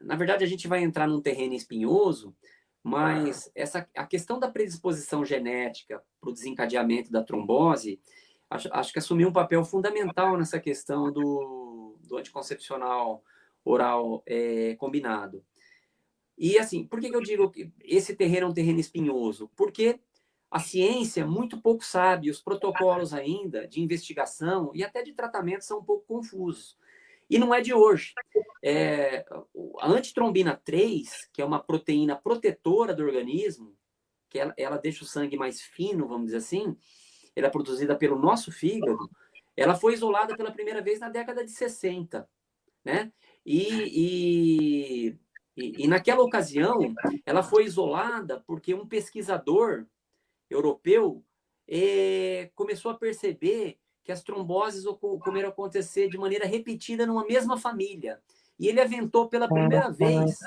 na verdade, a gente vai entrar num terreno espinhoso, mas a questão da predisposição genética para o desencadeamento da trombose, acho que assumiu um papel fundamental nessa questão do anticoncepcional oral combinado. E assim, por que eu digo que esse terreno é um terreno espinhoso? Porque a ciência muito pouco sabe, os protocolos ainda de investigação e até de tratamento são um pouco confusos. E não é de hoje. A antitrombina 3, que é uma proteína protetora do organismo, que ela deixa o sangue mais fino, vamos dizer assim, ela é produzida pelo nosso fígado, ela foi isolada pela primeira vez na década de 60, né? E naquela ocasião, ela foi isolada porque um pesquisador europeu começou a perceber que as tromboses começam a acontecer de maneira repetida numa mesma família. E ele aventou pela primeira vez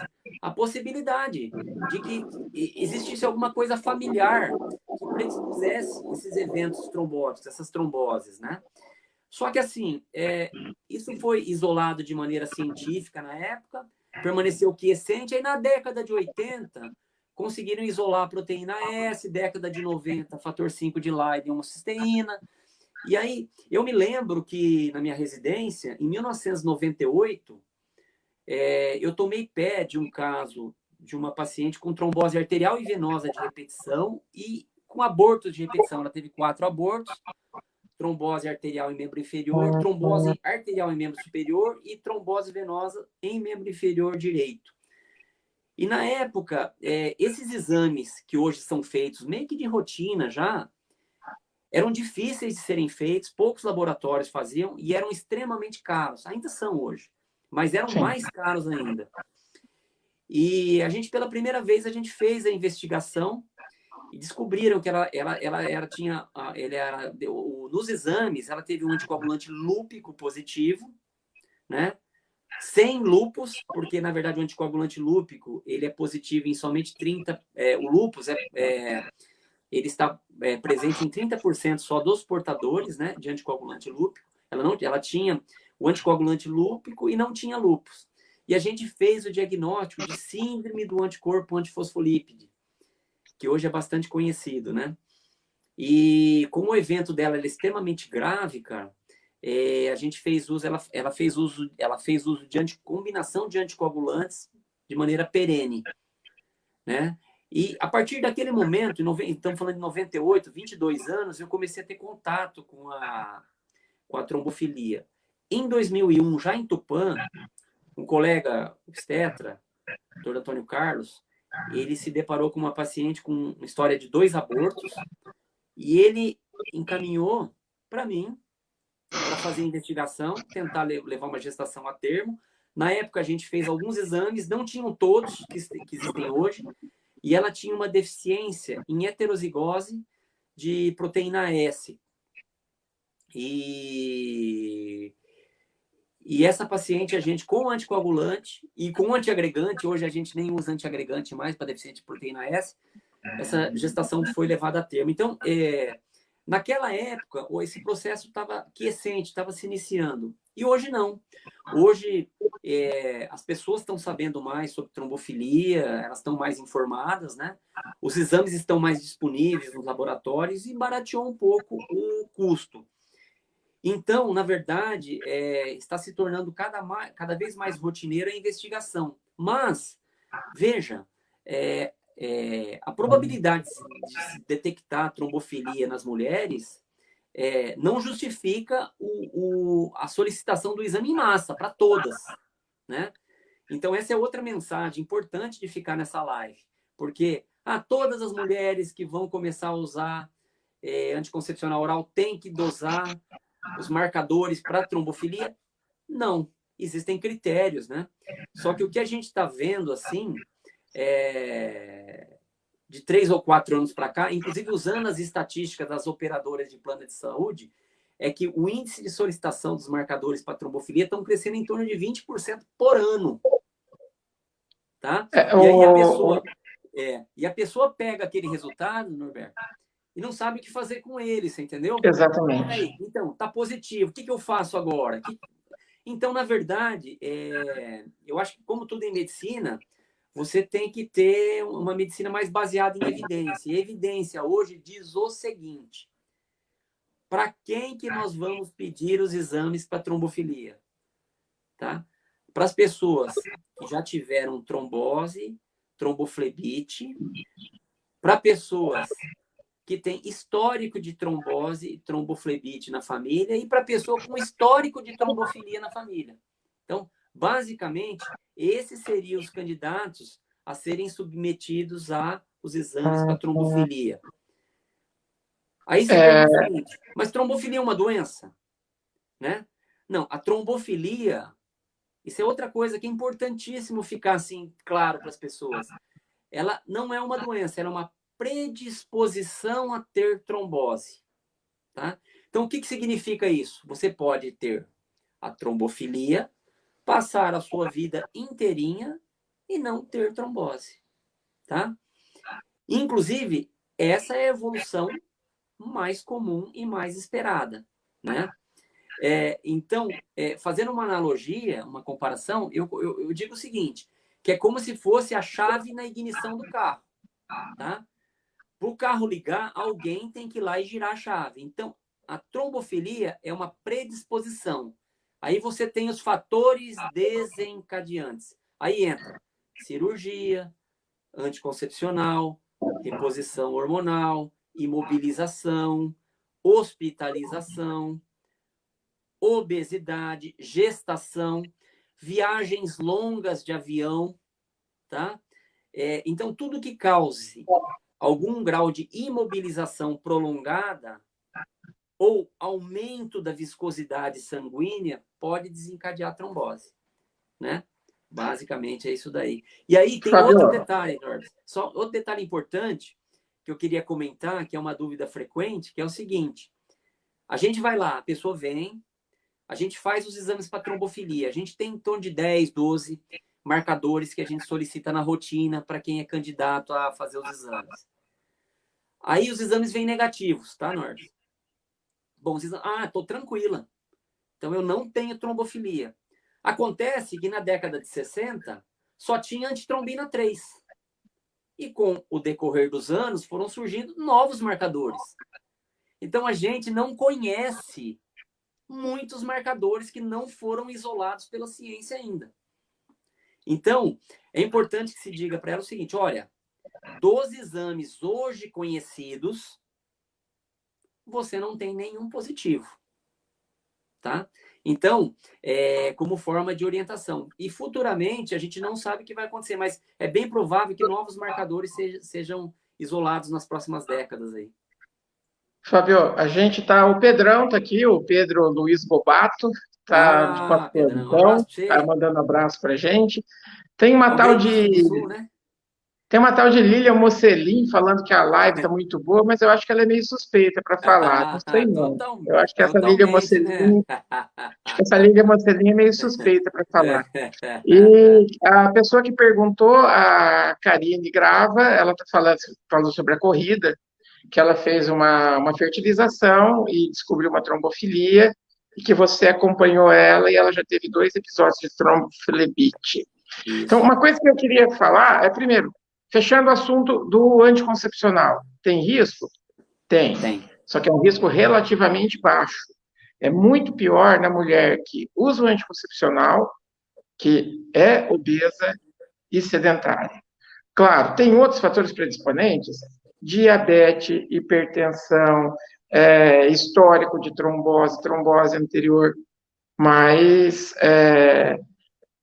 a possibilidade de que existisse alguma coisa familiar que predispusesse esses eventos trombóticos, essas tromboses, né? Só que, assim, isso foi isolado de maneira científica na época, permaneceu quiescente, aí na década de 80, conseguiram isolar a proteína S, década de 90, fator 5 de Leiden, homocisteína. E aí, eu me lembro que, na minha residência, em 1998, eu tomei pé de um caso de uma paciente com trombose arterial e venosa de repetição e com abortos de repetição. Ela teve 4 abortos, trombose arterial em membro inferior, trombose arterial em membro superior e trombose venosa em membro inferior direito. E na época, esses exames que hoje são feitos meio que de rotina já, eram difíceis de serem feitos, poucos laboratórios faziam e eram extremamente caros. Ainda são hoje, mas eram mais caros ainda. E a gente, pela primeira vez, a gente fez a investigação e descobriram que nos exames, ela teve um anticoagulante lúpico positivo, né? Sem lúpus, porque, na verdade, o anticoagulante lúpico, ele é positivo em somente 30%. O lúpus, ele está presente em 30% só dos portadores, né, de anticoagulante lúpico. Ela tinha o anticoagulante lúpico e não tinha lúpus. E a gente fez o diagnóstico de síndrome do anticorpo antifosfolípide, que hoje é bastante conhecido, né? E como o evento dela é extremamente grave, cara, a gente fez uso, ela fez uso de combinação de anticoagulantes de maneira perene, né? E a partir daquele momento, estamos falando de 98, 22 anos, eu comecei a ter contato com a trombofilia. Em 2001, já em Tupã, um colega obstetra, Dr. Antônio Carlos, ele se deparou com uma paciente com uma história de 2 abortos e ele encaminhou para mim para fazer investigação, tentar levar uma gestação a termo. Na época, a gente fez alguns exames, não tinham todos que existem hoje, e ela tinha uma deficiência em heterozigose de proteína S. E essa paciente, a gente, com anticoagulante e com antiagregante, hoje a gente nem usa antiagregante mais para deficiente de proteína S, essa gestação foi levada a termo. Então, naquela época, esse processo estava quiescente, estava se iniciando. E hoje não. Hoje, as pessoas estão sabendo mais sobre trombofilia, elas estão mais informadas, né? Os exames estão mais disponíveis nos laboratórios e barateou um pouco o custo. Então, na verdade, está se tornando cada vez mais rotineira a investigação. Mas, veja, a probabilidade de se detectar trombofilia nas mulheres não justifica a solicitação do exame em massa para todas, né? Então, essa é outra mensagem importante de ficar nessa live, porque todas as mulheres que vão começar a usar anticoncepcional oral têm que dosar os marcadores para trombofilia? Não, existem critérios, né? Só que o que a gente está vendo, assim, de 3 ou 4 anos para cá, inclusive usando as estatísticas das operadoras de plano de saúde, é que o índice de solicitação dos marcadores para trombofilia estão crescendo em torno de 20% por ano. Tá? E a pessoa pega aquele resultado, Norberto, e não sabe o que fazer com ele, você entendeu? Exatamente. Aí, então, tá positivo, o que eu faço agora? Então, na verdade, eu acho que, como tudo em medicina, você tem que ter uma medicina mais baseada em evidência. E a evidência hoje diz o seguinte: para quem que nós vamos pedir os exames para trombofilia? Tá? Para as pessoas que já tiveram trombose, tromboflebite, para pessoas que têm histórico de trombose e tromboflebite na família e para pessoa com histórico de trombofilia na família. Então, basicamente, esses seriam os candidatos a serem submetidos aos exames para trombofilia. Aí você pergunta o seguinte, mas trombofilia é uma doença? Né? Não, a trombofilia, isso é outra coisa que é importantíssimo ficar assim claro para as pessoas. Ela não é uma doença, ela é uma predisposição a ter trombose. Tá? Então, o que significa isso? Você pode ter a trombofilia, passar a sua vida inteirinha e não ter trombose. Tá? Inclusive, essa é a evolução mais comum e mais esperada. Né? Então, fazendo uma analogia, uma comparação, eu digo o seguinte, que é como se fosse a chave na ignição do carro. Tá? Para o carro ligar, alguém tem que ir lá e girar a chave. Então, a trombofilia é uma predisposição. Aí você tem os fatores desencadeantes. Aí entra cirurgia, anticoncepcional, reposição hormonal, imobilização, hospitalização, obesidade, gestação, viagens longas de avião, tá? Então, tudo que cause algum grau de imobilização prolongada ou aumento da viscosidade sanguínea pode desencadear trombose, né? Basicamente é isso daí. E aí tem outro detalhe, Norbert, só outro detalhe importante que eu queria comentar, que é uma dúvida frequente, que é o seguinte, a gente vai lá, a pessoa vem, a gente faz os exames para trombofilia, a gente tem em torno de 10, 12 marcadores que a gente solicita na rotina para quem é candidato a fazer os exames. Aí os exames vêm negativos, tá, Norbert? Bom, tô tranquila. Então eu não tenho trombofilia. Acontece que na década de 60 só tinha antitrombina 3. E com o decorrer dos anos foram surgindo novos marcadores. Então a gente não conhece muitos marcadores que não foram isolados pela ciência ainda. Então, é importante que se diga para ela o seguinte, olha, dos exames hoje conhecidos, você não tem nenhum positivo. Tá? Então, como forma de orientação. E futuramente, a gente não sabe o que vai acontecer, mas é bem provável que novos marcadores sejam isolados nas próximas décadas aí. Fábio, a gente tá, o Pedrão tá aqui, o Pedro Luiz Bobato, tá de Pedrão, um abraço pra você. tá mandando abraço pra gente. Tem uma do Sul, né? Tem uma tal de Lilian Mocelin falando que a live tá muito boa, mas eu acho que ela é meio suspeita para falar. Não sei não. Eu acho que essa Lilian Mocelin, né? acho que essa Lilian Mocelin é meio suspeita para falar. E a pessoa que perguntou, a Karine Grava, ela falou sobre a corrida, que ela fez uma fertilização e descobriu uma trombofilia, e que você acompanhou ela e ela já teve 2 episódios de tromboflebite. Então, uma coisa que eu queria falar é, primeiro, fechando o assunto do anticoncepcional. Tem risco? Tem. Só que é um risco relativamente baixo. É muito pior na mulher que usa o anticoncepcional, que é obesa e sedentária. Claro, tem outros fatores predisponentes, diabetes, hipertensão, histórico de trombose anterior, mas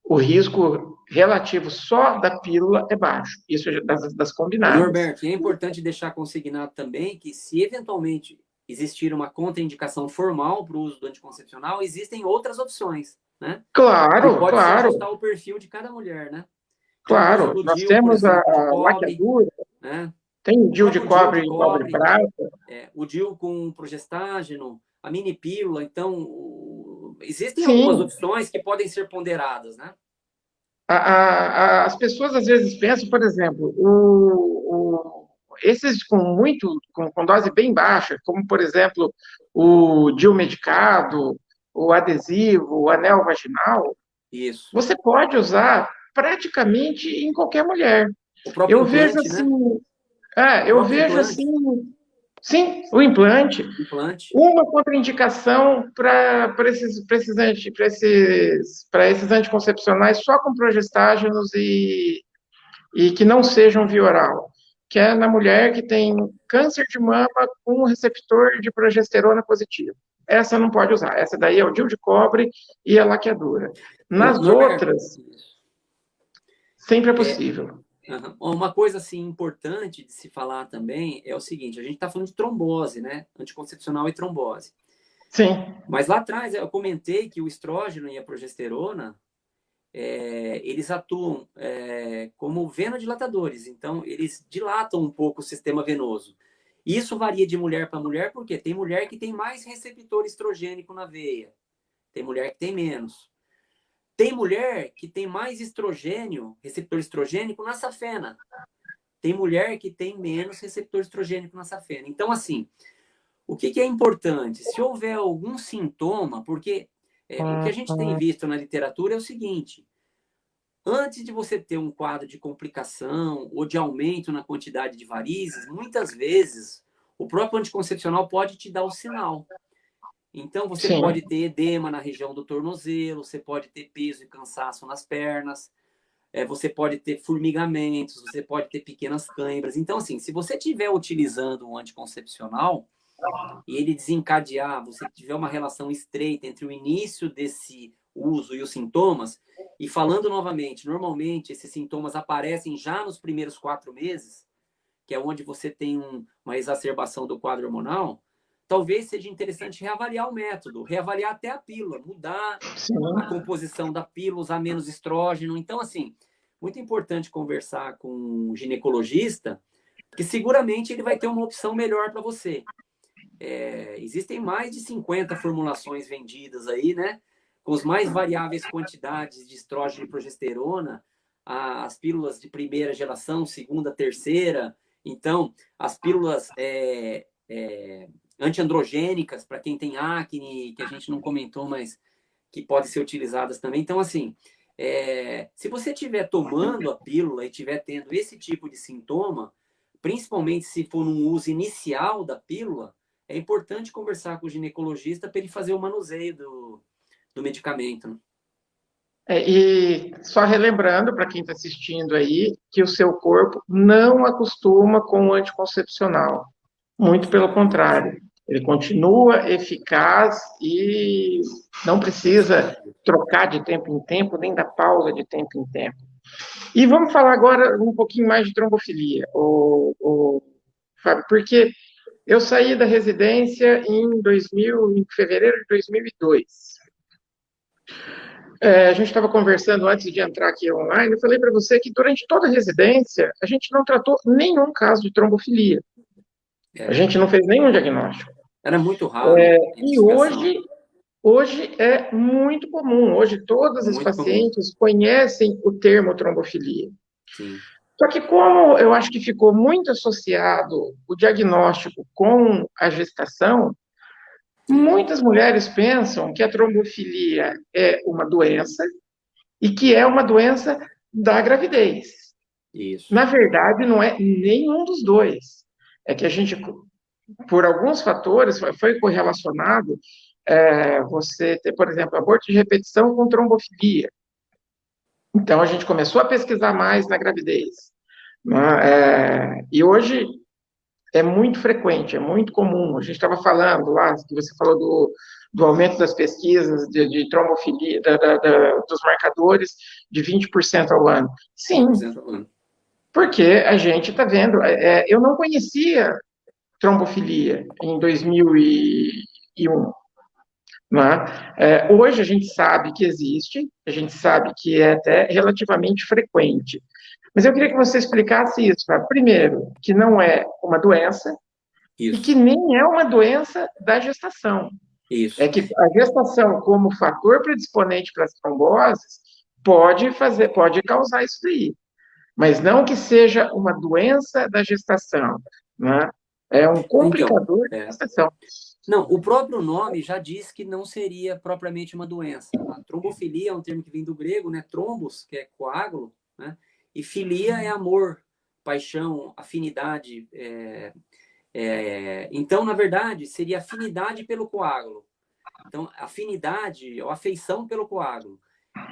o risco relativo só da pílula é baixo. Isso é das combinadas. Norberto, é importante deixar consignado também que se eventualmente existir uma contraindicação formal para o uso do anticoncepcional, existem outras opções, né? Claro, pode claro. se ajustar o perfil de cada mulher, né? Claro, nós DIU, temos exemplo, a laqueadura, né? Tem o DIU de cobre e cobre prata. O DIU com progestágeno, a mini pílula, então existem algumas opções que podem ser ponderadas, né? As pessoas às vezes pensam, por exemplo, esses com dose bem baixa, como por exemplo o DIU medicado, o adesivo, o anel vaginal, isso. Você pode usar praticamente em qualquer mulher. Eu vejo assim, eu vejo assim, sim, o implante. Uma contraindicação para esses anticoncepcionais só com progestágenos e que não sejam via oral, que é na mulher que tem câncer de mama com receptor de progesterona positivo. essa não pode usar. Essa daí é o DIU de cobre e a laqueadura. Nas Norberto, outras, sempre é possível. uma coisa assim importante de se falar também é o seguinte, a gente está falando de trombose, né? Anticoncepcional e trombose. Sim. Mas lá atrás eu comentei que o estrógeno e a progesterona, eles atuam como venodilatadores, então eles dilatam um pouco o sistema venoso. Isso varia de mulher para mulher, porque tem mulher que tem mais receptor estrogênico na veia, tem mulher que tem menos. Tem mulher que tem mais estrogênio, receptor estrogênico na safena. Tem mulher que tem menos receptor estrogênico na safena. Então, assim, o que é importante? Se houver algum sintoma, porque o que a gente tem visto na literatura é o seguinte: antes de você ter um quadro de complicação ou de aumento na quantidade de varizes, muitas vezes o próprio anticoncepcional pode te dar o sinal. Então, você Sim. pode ter edema na região do tornozelo, você pode ter peso e cansaço nas pernas, você pode ter formigamentos, você pode ter pequenas cãibras. Então, assim, se você estiver utilizando um anticoncepcional e ele desencadear, você tiver uma relação estreita entre o início desse uso e os sintomas, e falando novamente, normalmente esses sintomas aparecem já nos primeiros 4 meses, que é onde você tem uma exacerbação do quadro hormonal, talvez seja interessante reavaliar o método, reavaliar até a pílula, mudar a composição da pílula, usar menos estrógeno. Então, assim, muito importante conversar com um ginecologista, porque seguramente ele vai ter uma opção melhor para você. Existem mais de 50 formulações vendidas aí, né? Com as mais variáveis quantidades de estrógeno e progesterona, as pílulas de primeira geração, segunda, terceira. Então, as pílulas antiandrogênicas, para quem tem acne, que a gente não comentou, mas que podem ser utilizadas também. Então, assim, se você estiver tomando a pílula e estiver tendo esse tipo de sintoma, principalmente se for num uso inicial da pílula, é importante conversar com o ginecologista para ele fazer o manuseio do medicamento. Né? E só relembrando para quem está assistindo aí que o seu corpo não acostuma com o anticoncepcional. Muito pelo contrário. Ele continua eficaz e não precisa trocar de tempo em tempo, nem dar pausa de tempo em tempo. E vamos falar agora um pouquinho mais de trombofilia, Fábio, porque eu saí da residência em fevereiro de 2002. A gente estava conversando antes de entrar aqui online, eu falei para você que durante toda a residência a gente não tratou nenhum caso de trombofilia. A gente não fez nenhum diagnóstico. Era muito raro. E hoje é muito comum. Hoje todas as pacientes conhecem o termo trombofilia. Sim. Só que como eu acho que ficou muito associado o diagnóstico com a gestação, muitas mulheres pensam que a trombofilia é uma doença e que é uma doença da gravidez. Isso. Na verdade, não é nenhum dos dois. É que a gente, por alguns fatores, foi correlacionado você ter, por exemplo, aborto de repetição com trombofilia. Então, a gente começou a pesquisar mais na gravidez. Né? E hoje é muito frequente, é muito comum. A gente estava falando lá, que você falou do aumento das pesquisas de trombofilia, dos marcadores de 20% ao ano. Sim, 20% ao ano. Porque a gente está vendo. Eu não conhecia trombofilia em 2001. Né? Hoje a gente sabe que existe, a gente sabe que é até relativamente frequente. Mas eu queria que você explicasse isso. Primeiro, que não é uma doença, Isso. e que nem é uma doença da gestação. Isso. É que a gestação, como fator predisponente para as tromboses, pode causar isso daí. Mas não que seja uma doença da gestação. Né? É um complicador da gestação. Não, o próprio nome já diz que não seria propriamente uma doença. A trombofilia é um termo que vem do grego, né? Trombos, que é coágulo, né? E filia é amor, paixão, afinidade. Então, na verdade, seria afinidade pelo coágulo. Então, afinidade ou afeição pelo coágulo.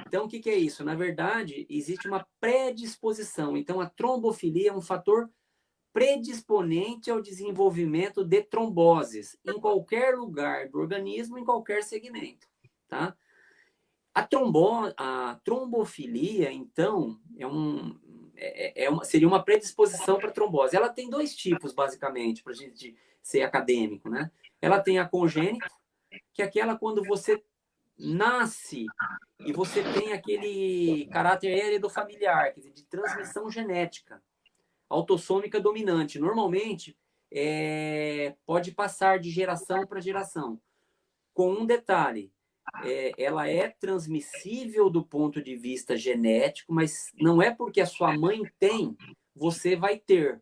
Então, o que é isso? Na verdade, existe uma predisposição. Então, a trombofilia é um fator predisponente ao desenvolvimento de tromboses em qualquer lugar do organismo, em qualquer segmento, tá? A trombofilia, então, seria uma predisposição para trombose. Ela tem dois tipos, basicamente, para a gente ser acadêmico, né? Ela tem a congênita, que é aquela quando você nasce e você tem aquele caráter heredofamiliar, quer dizer, de transmissão genética, autossômica dominante. Normalmente, pode passar de geração para geração. Com um detalhe, ela é transmissível do ponto de vista genético, mas não é porque a sua mãe tem, você vai ter.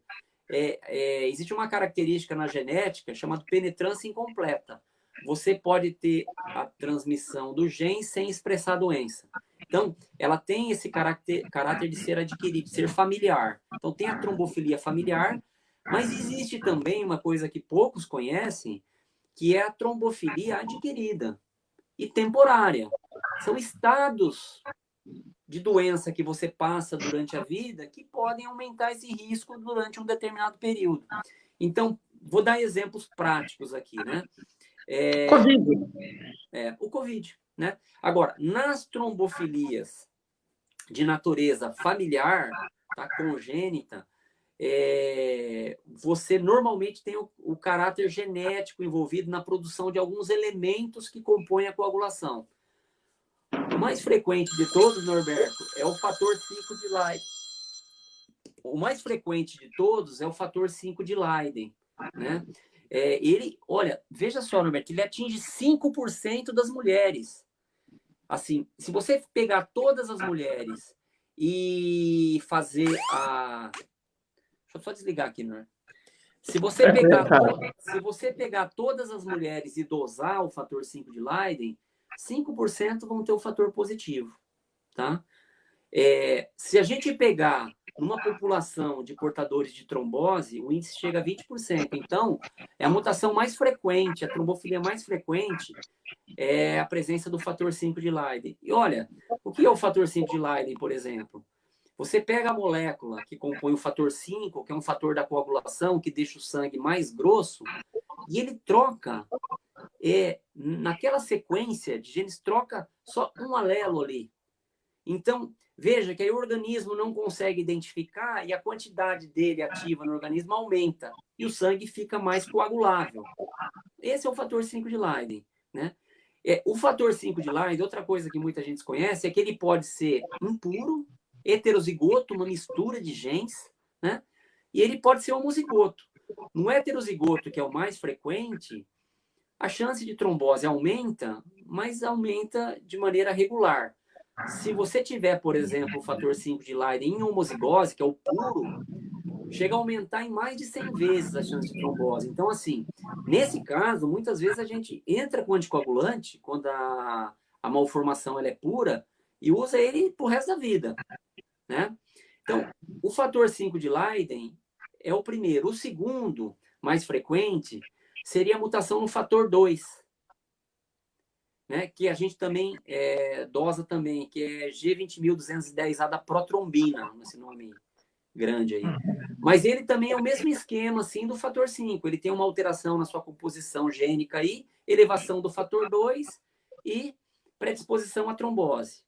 Existe uma característica na genética chamada penetrância incompleta. Você pode ter a transmissão do gene sem expressar a doença. Então, ela tem esse caráter de ser adquirido, de ser familiar. Então, tem a trombofilia familiar, mas existe também uma coisa que poucos conhecem, que é a trombofilia adquirida e temporária. São estados de doença que você passa durante a vida que podem aumentar esse risco durante um determinado período. Então, vou dar exemplos práticos aqui, né? Covid. O COVID, né? Agora, nas trombofilias de natureza familiar, tá, congênita, você normalmente tem o caráter genético envolvido na produção de alguns elementos que compõem a coagulação. O mais frequente de todos, Norberto, é o fator 5 de Leiden. O mais frequente de todos é o fator 5 de Leiden, né? Olha, veja só, Norberto, ele atinge 5% das mulheres. Assim, se você pegar todas as mulheres e fazer a... Deixa eu só desligar aqui, Norberto. Se você pegar todas as mulheres e dosar o fator 5 de Leiden, 5% vão ter o fator positivo, tá? Se a gente pegar numa população de portadores de trombose, o índice chega a 20%. Então, é a mutação mais frequente, a trombofilia mais frequente é a presença do fator 5 de Leiden. E olha, o que é o fator 5 de Leiden, por exemplo? Você pega a molécula que compõe o fator 5, que é um fator da coagulação, que deixa o sangue mais grosso, e ele troca, naquela sequência de genes, troca só um alelo ali. Então, veja que aí o organismo não consegue identificar e a quantidade dele ativa no organismo aumenta. E o sangue fica mais coagulável. Esse é o fator 5 de Leiden, né? O fator 5 de Leiden, outra coisa que muita gente desconhece, é que ele pode ser impuro, heterozigoto, uma mistura de genes, né? E ele pode ser homozigoto. No heterozigoto, que é o mais frequente, a chance de trombose aumenta, mas aumenta de maneira regular. Se você tiver, por exemplo, o fator 5 de Leiden em homozigose, que é o puro, chega a aumentar em mais de 100 vezes a chance de trombose. Então, assim, nesse caso, muitas vezes a gente entra com anticoagulante, quando a malformação ela é pura, e usa ele pro resto da vida, né? Então, o fator 5 de Leiden é o primeiro. O segundo, mais frequente, seria a mutação no fator 2, né, que a gente também dosa também, que é G20.210A da protrombina, esse nome grande aí. Mas ele também é o mesmo esquema assim do fator 5. Ele tem uma alteração na sua composição gênica aí, elevação do fator 2 e predisposição à trombose.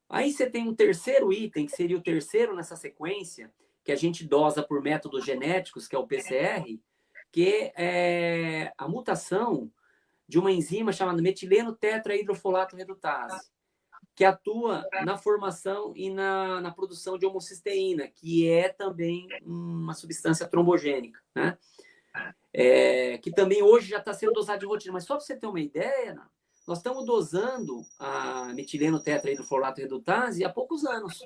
Aí você tem um terceiro item, que seria o terceiro nessa sequência, que a gente dosa por métodos genéticos, que é o PCR, que é a mutação de uma enzima chamada metileno tetrahidrofolato redutase, que atua na formação e na produção de homocisteína, que é também uma substância trombogênica, né? Que também hoje já está sendo dosado de rotina. Mas só para você ter uma ideia, nós estamos dosando a metileno tetrahidrofolato redutase há poucos anos.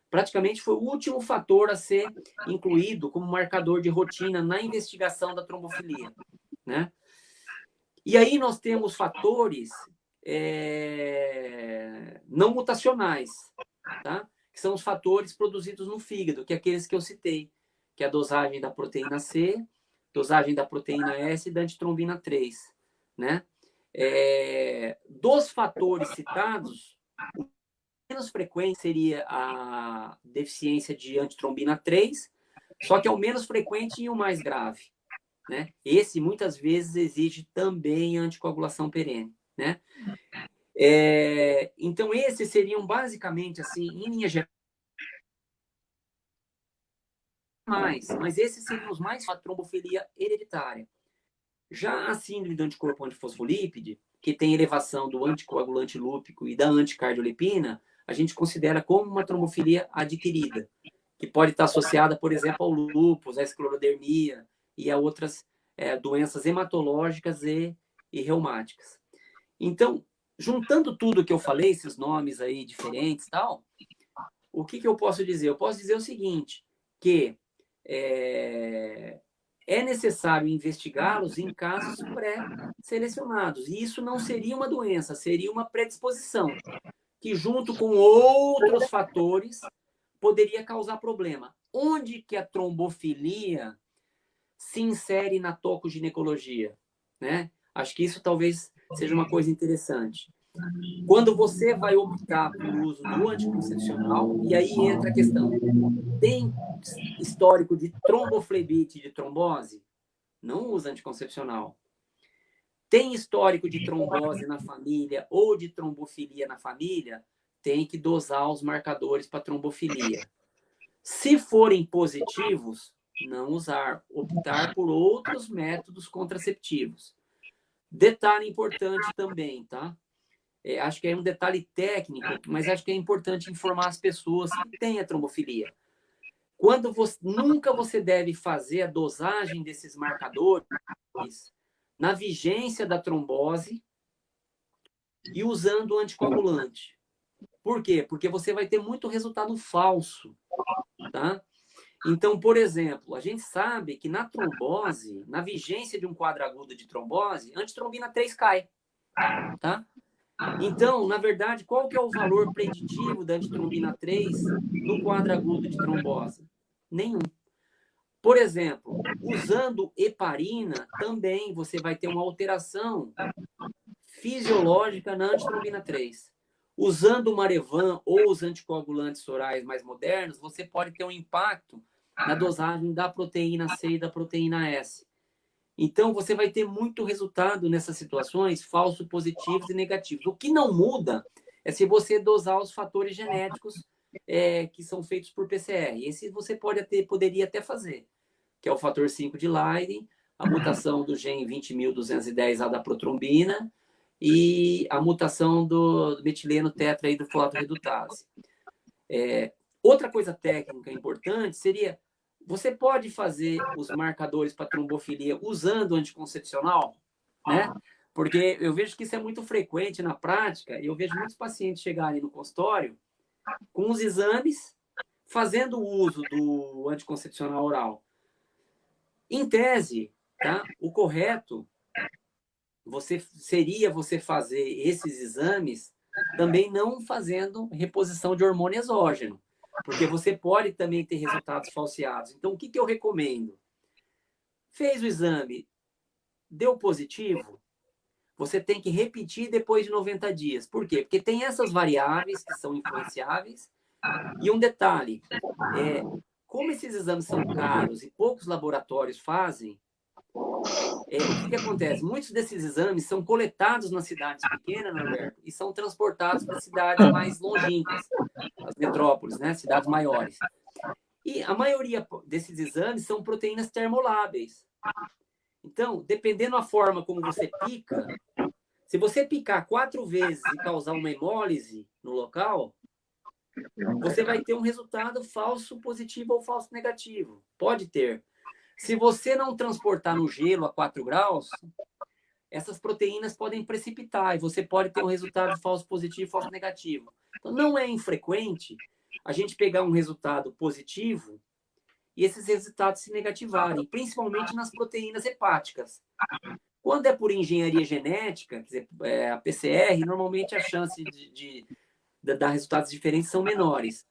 Praticamente foi o último fator a ser incluído como marcador de rotina na investigação da trombofilia, né? E aí nós temos fatores não mutacionais, tá? Que são os fatores produzidos no fígado, que é aqueles que eu citei, que é a dosagem da proteína C, dosagem da proteína S e da antitrombina 3, né? Dos fatores citados, o menos frequente seria a deficiência de antitrombina 3, Só que é o menos frequente e o mais grave, né? Esse, muitas vezes, exige também anticoagulação perene, né? Então, esses seriam, basicamente, assim, em linha geral, mas esses seriam os mais a trombofilia hereditária. Já a síndrome do anticorpo antifosfolípide, que tem elevação do anticoagulante lúpico e da anticardiolipina, a gente considera como uma trombofilia adquirida, que pode estar associada, por exemplo, ao lúpus, à esclerodermia e a outras doenças hematológicas e reumáticas. Então, juntando tudo que eu falei, esses nomes aí diferentes e tal, o que eu posso dizer? Eu posso dizer o seguinte, que é necessário investigá-los em casos pré-selecionados. E isso não seria uma doença, seria uma predisposição, que junto com outros fatores poderia causar problema. Onde que a trombofilia se insere na tocoginecologia, né? Acho que isso talvez seja uma coisa interessante. Quando você vai optar por uso do anticoncepcional, e aí entra a questão, tem histórico de tromboflebite, de trombose? Não usa anticoncepcional. Tem histórico de trombose na família ou de trombofilia na família? Tem que dosar os marcadores para trombofilia. Se forem positivos, não usar, optar por outros métodos contraceptivos. Detalhe importante também, tá? Acho que é um detalhe técnico, mas acho que é importante informar as pessoas que têm a trombofilia. Nunca você deve fazer a dosagem desses marcadores na vigência da trombose e usando o anticoagulante. Por quê? Porque você vai ter muito resultado falso, tá? Então, por exemplo, a gente sabe que na trombose, na vigência de um quadro agudo de trombose, a antitrombina 3 cai, tá? Então, na verdade, qual que é o valor preditivo da antitrombina 3 no quadro agudo de trombose? Nenhum. Por exemplo, usando heparina, também você vai ter uma alteração fisiológica na antitrombina 3. Usando o Marevan ou os anticoagulantes orais mais modernos, você pode ter um impacto na dosagem da proteína C e da proteína S. Então, você vai ter muito resultado nessas situações, falsos positivos e negativos. O que não muda é se você dosar os fatores genéticos que são feitos por PCR. Esse você poderia até fazer, que é o fator 5 de Leiden, a mutação do gene 20.210A da protrombina e a mutação do metileno tetrahidrofolato redutase. Outra coisa técnica importante seria, você pode fazer os marcadores para trombofilia usando anticoncepcional, né? Porque eu vejo que isso é muito frequente na prática, e eu vejo muitos pacientes chegarem no consultório com os exames, fazendo uso do anticoncepcional oral. Em tese, tá? O correto seria você fazer esses exames também não fazendo reposição de hormônio exógeno, porque você pode também ter resultados falseados. Então, o que eu recomendo? Fez o exame, deu positivo, você tem que repetir depois de 90 dias. Por quê? Porque tem essas variáveis que são influenciáveis. E um detalhe, como esses exames são caros e poucos laboratórios fazem, o que acontece? Muitos desses exames são coletados nas cidades pequenas, Norberto, e são transportados para cidades mais longínquas, as metrópoles, né? Cidades maiores. E a maioria desses exames são proteínas termolábeis. Então, dependendo da forma como você pica, se você picar 4 vezes e causar uma hemólise no local, você vai ter um resultado falso positivo ou falso negativo. Pode ter. Se você não transportar no gelo a 4 graus, essas proteínas podem precipitar e você pode ter um resultado falso positivo, falso negativo. Então, não é infrequente a gente pegar um resultado positivo e esses resultados se negativarem, principalmente nas proteínas hepáticas. Quando é por engenharia genética, quer dizer, a PCR, normalmente a chance de dar resultados diferentes são menores.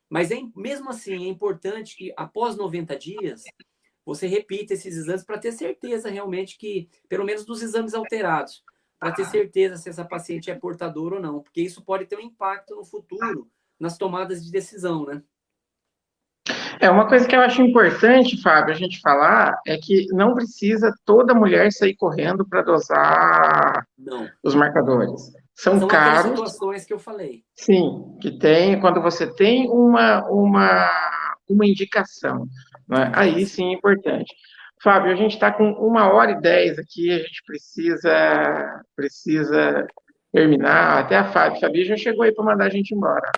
Mas mesmo assim, é importante que após 90 dias, você repita esses exames para ter certeza realmente que, pelo menos dos exames alterados, para ter certeza se essa paciente é portadora ou não, porque isso pode ter um impacto no futuro nas tomadas de decisão, né? Uma coisa que eu acho importante, Fábio, a gente falar é que não precisa toda mulher sair correndo para dosar Não. os marcadores. São São aquelas caros, situações que eu falei. sim, que tem, quando você tem uma indicação, né? Aí sim é importante. Fábio, a gente está com 1h10 aqui, a gente precisa terminar. Até a Fábio já chegou aí para mandar a gente embora.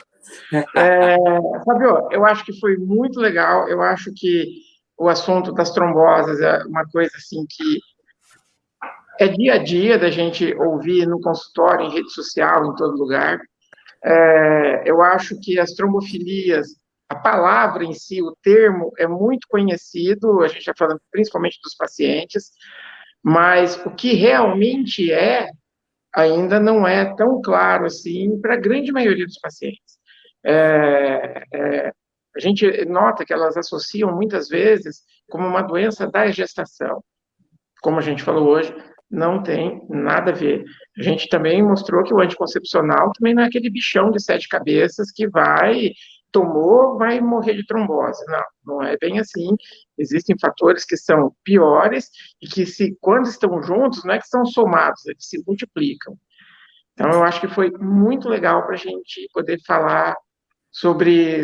Fábio, eu acho que foi muito legal. Eu acho que o assunto das tromboses é uma coisa assim que é dia a dia da gente ouvir no consultório, em rede social, em todo lugar. Eu acho que as trombofilias, a palavra em si, o termo é muito conhecido, a gente está falando principalmente dos pacientes, mas o que realmente ainda não é tão claro assim para a grande maioria dos pacientes. A gente nota que elas associam muitas vezes como uma doença da gestação. Como a gente falou hoje, não tem nada a ver. A gente também mostrou que o anticoncepcional também não é aquele bichão de 7 cabeças que tomou, vai morrer de trombose. Não, não é bem assim. Existem fatores que são piores e que, quando estão juntos, não é que são somados, eles se multiplicam. Então, eu acho que foi muito legal para a gente poder falar sobre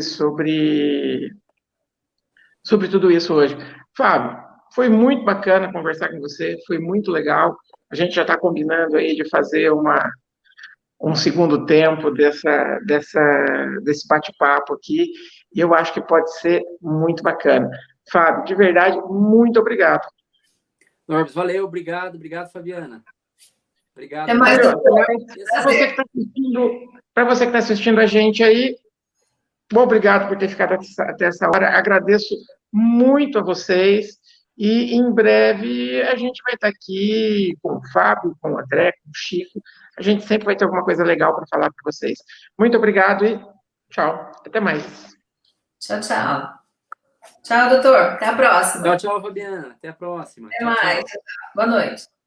tudo isso hoje. Fábio, foi muito bacana conversar com você, foi muito legal. A gente já está combinando aí de fazer um segundo tempo desse bate-papo aqui, e eu acho que pode ser muito bacana. Fábio, de verdade, muito obrigado. Norbis, valeu, obrigado, Fabiana. Obrigado. Até mais, Fábio, doutor. para você que está assistindo a gente aí, bom, obrigado por ter ficado até essa hora. Agradeço muito a vocês. E em breve a gente vai estar aqui com o Fábio, com o André, com o Chico. A gente sempre vai ter alguma coisa legal para falar para vocês. Muito obrigado e tchau. Até mais. Tchau, tchau. Tchau, doutor. Até a próxima. Tchau, Fabiana. Até a próxima. Até Tchau, mais. tchau. Boa noite.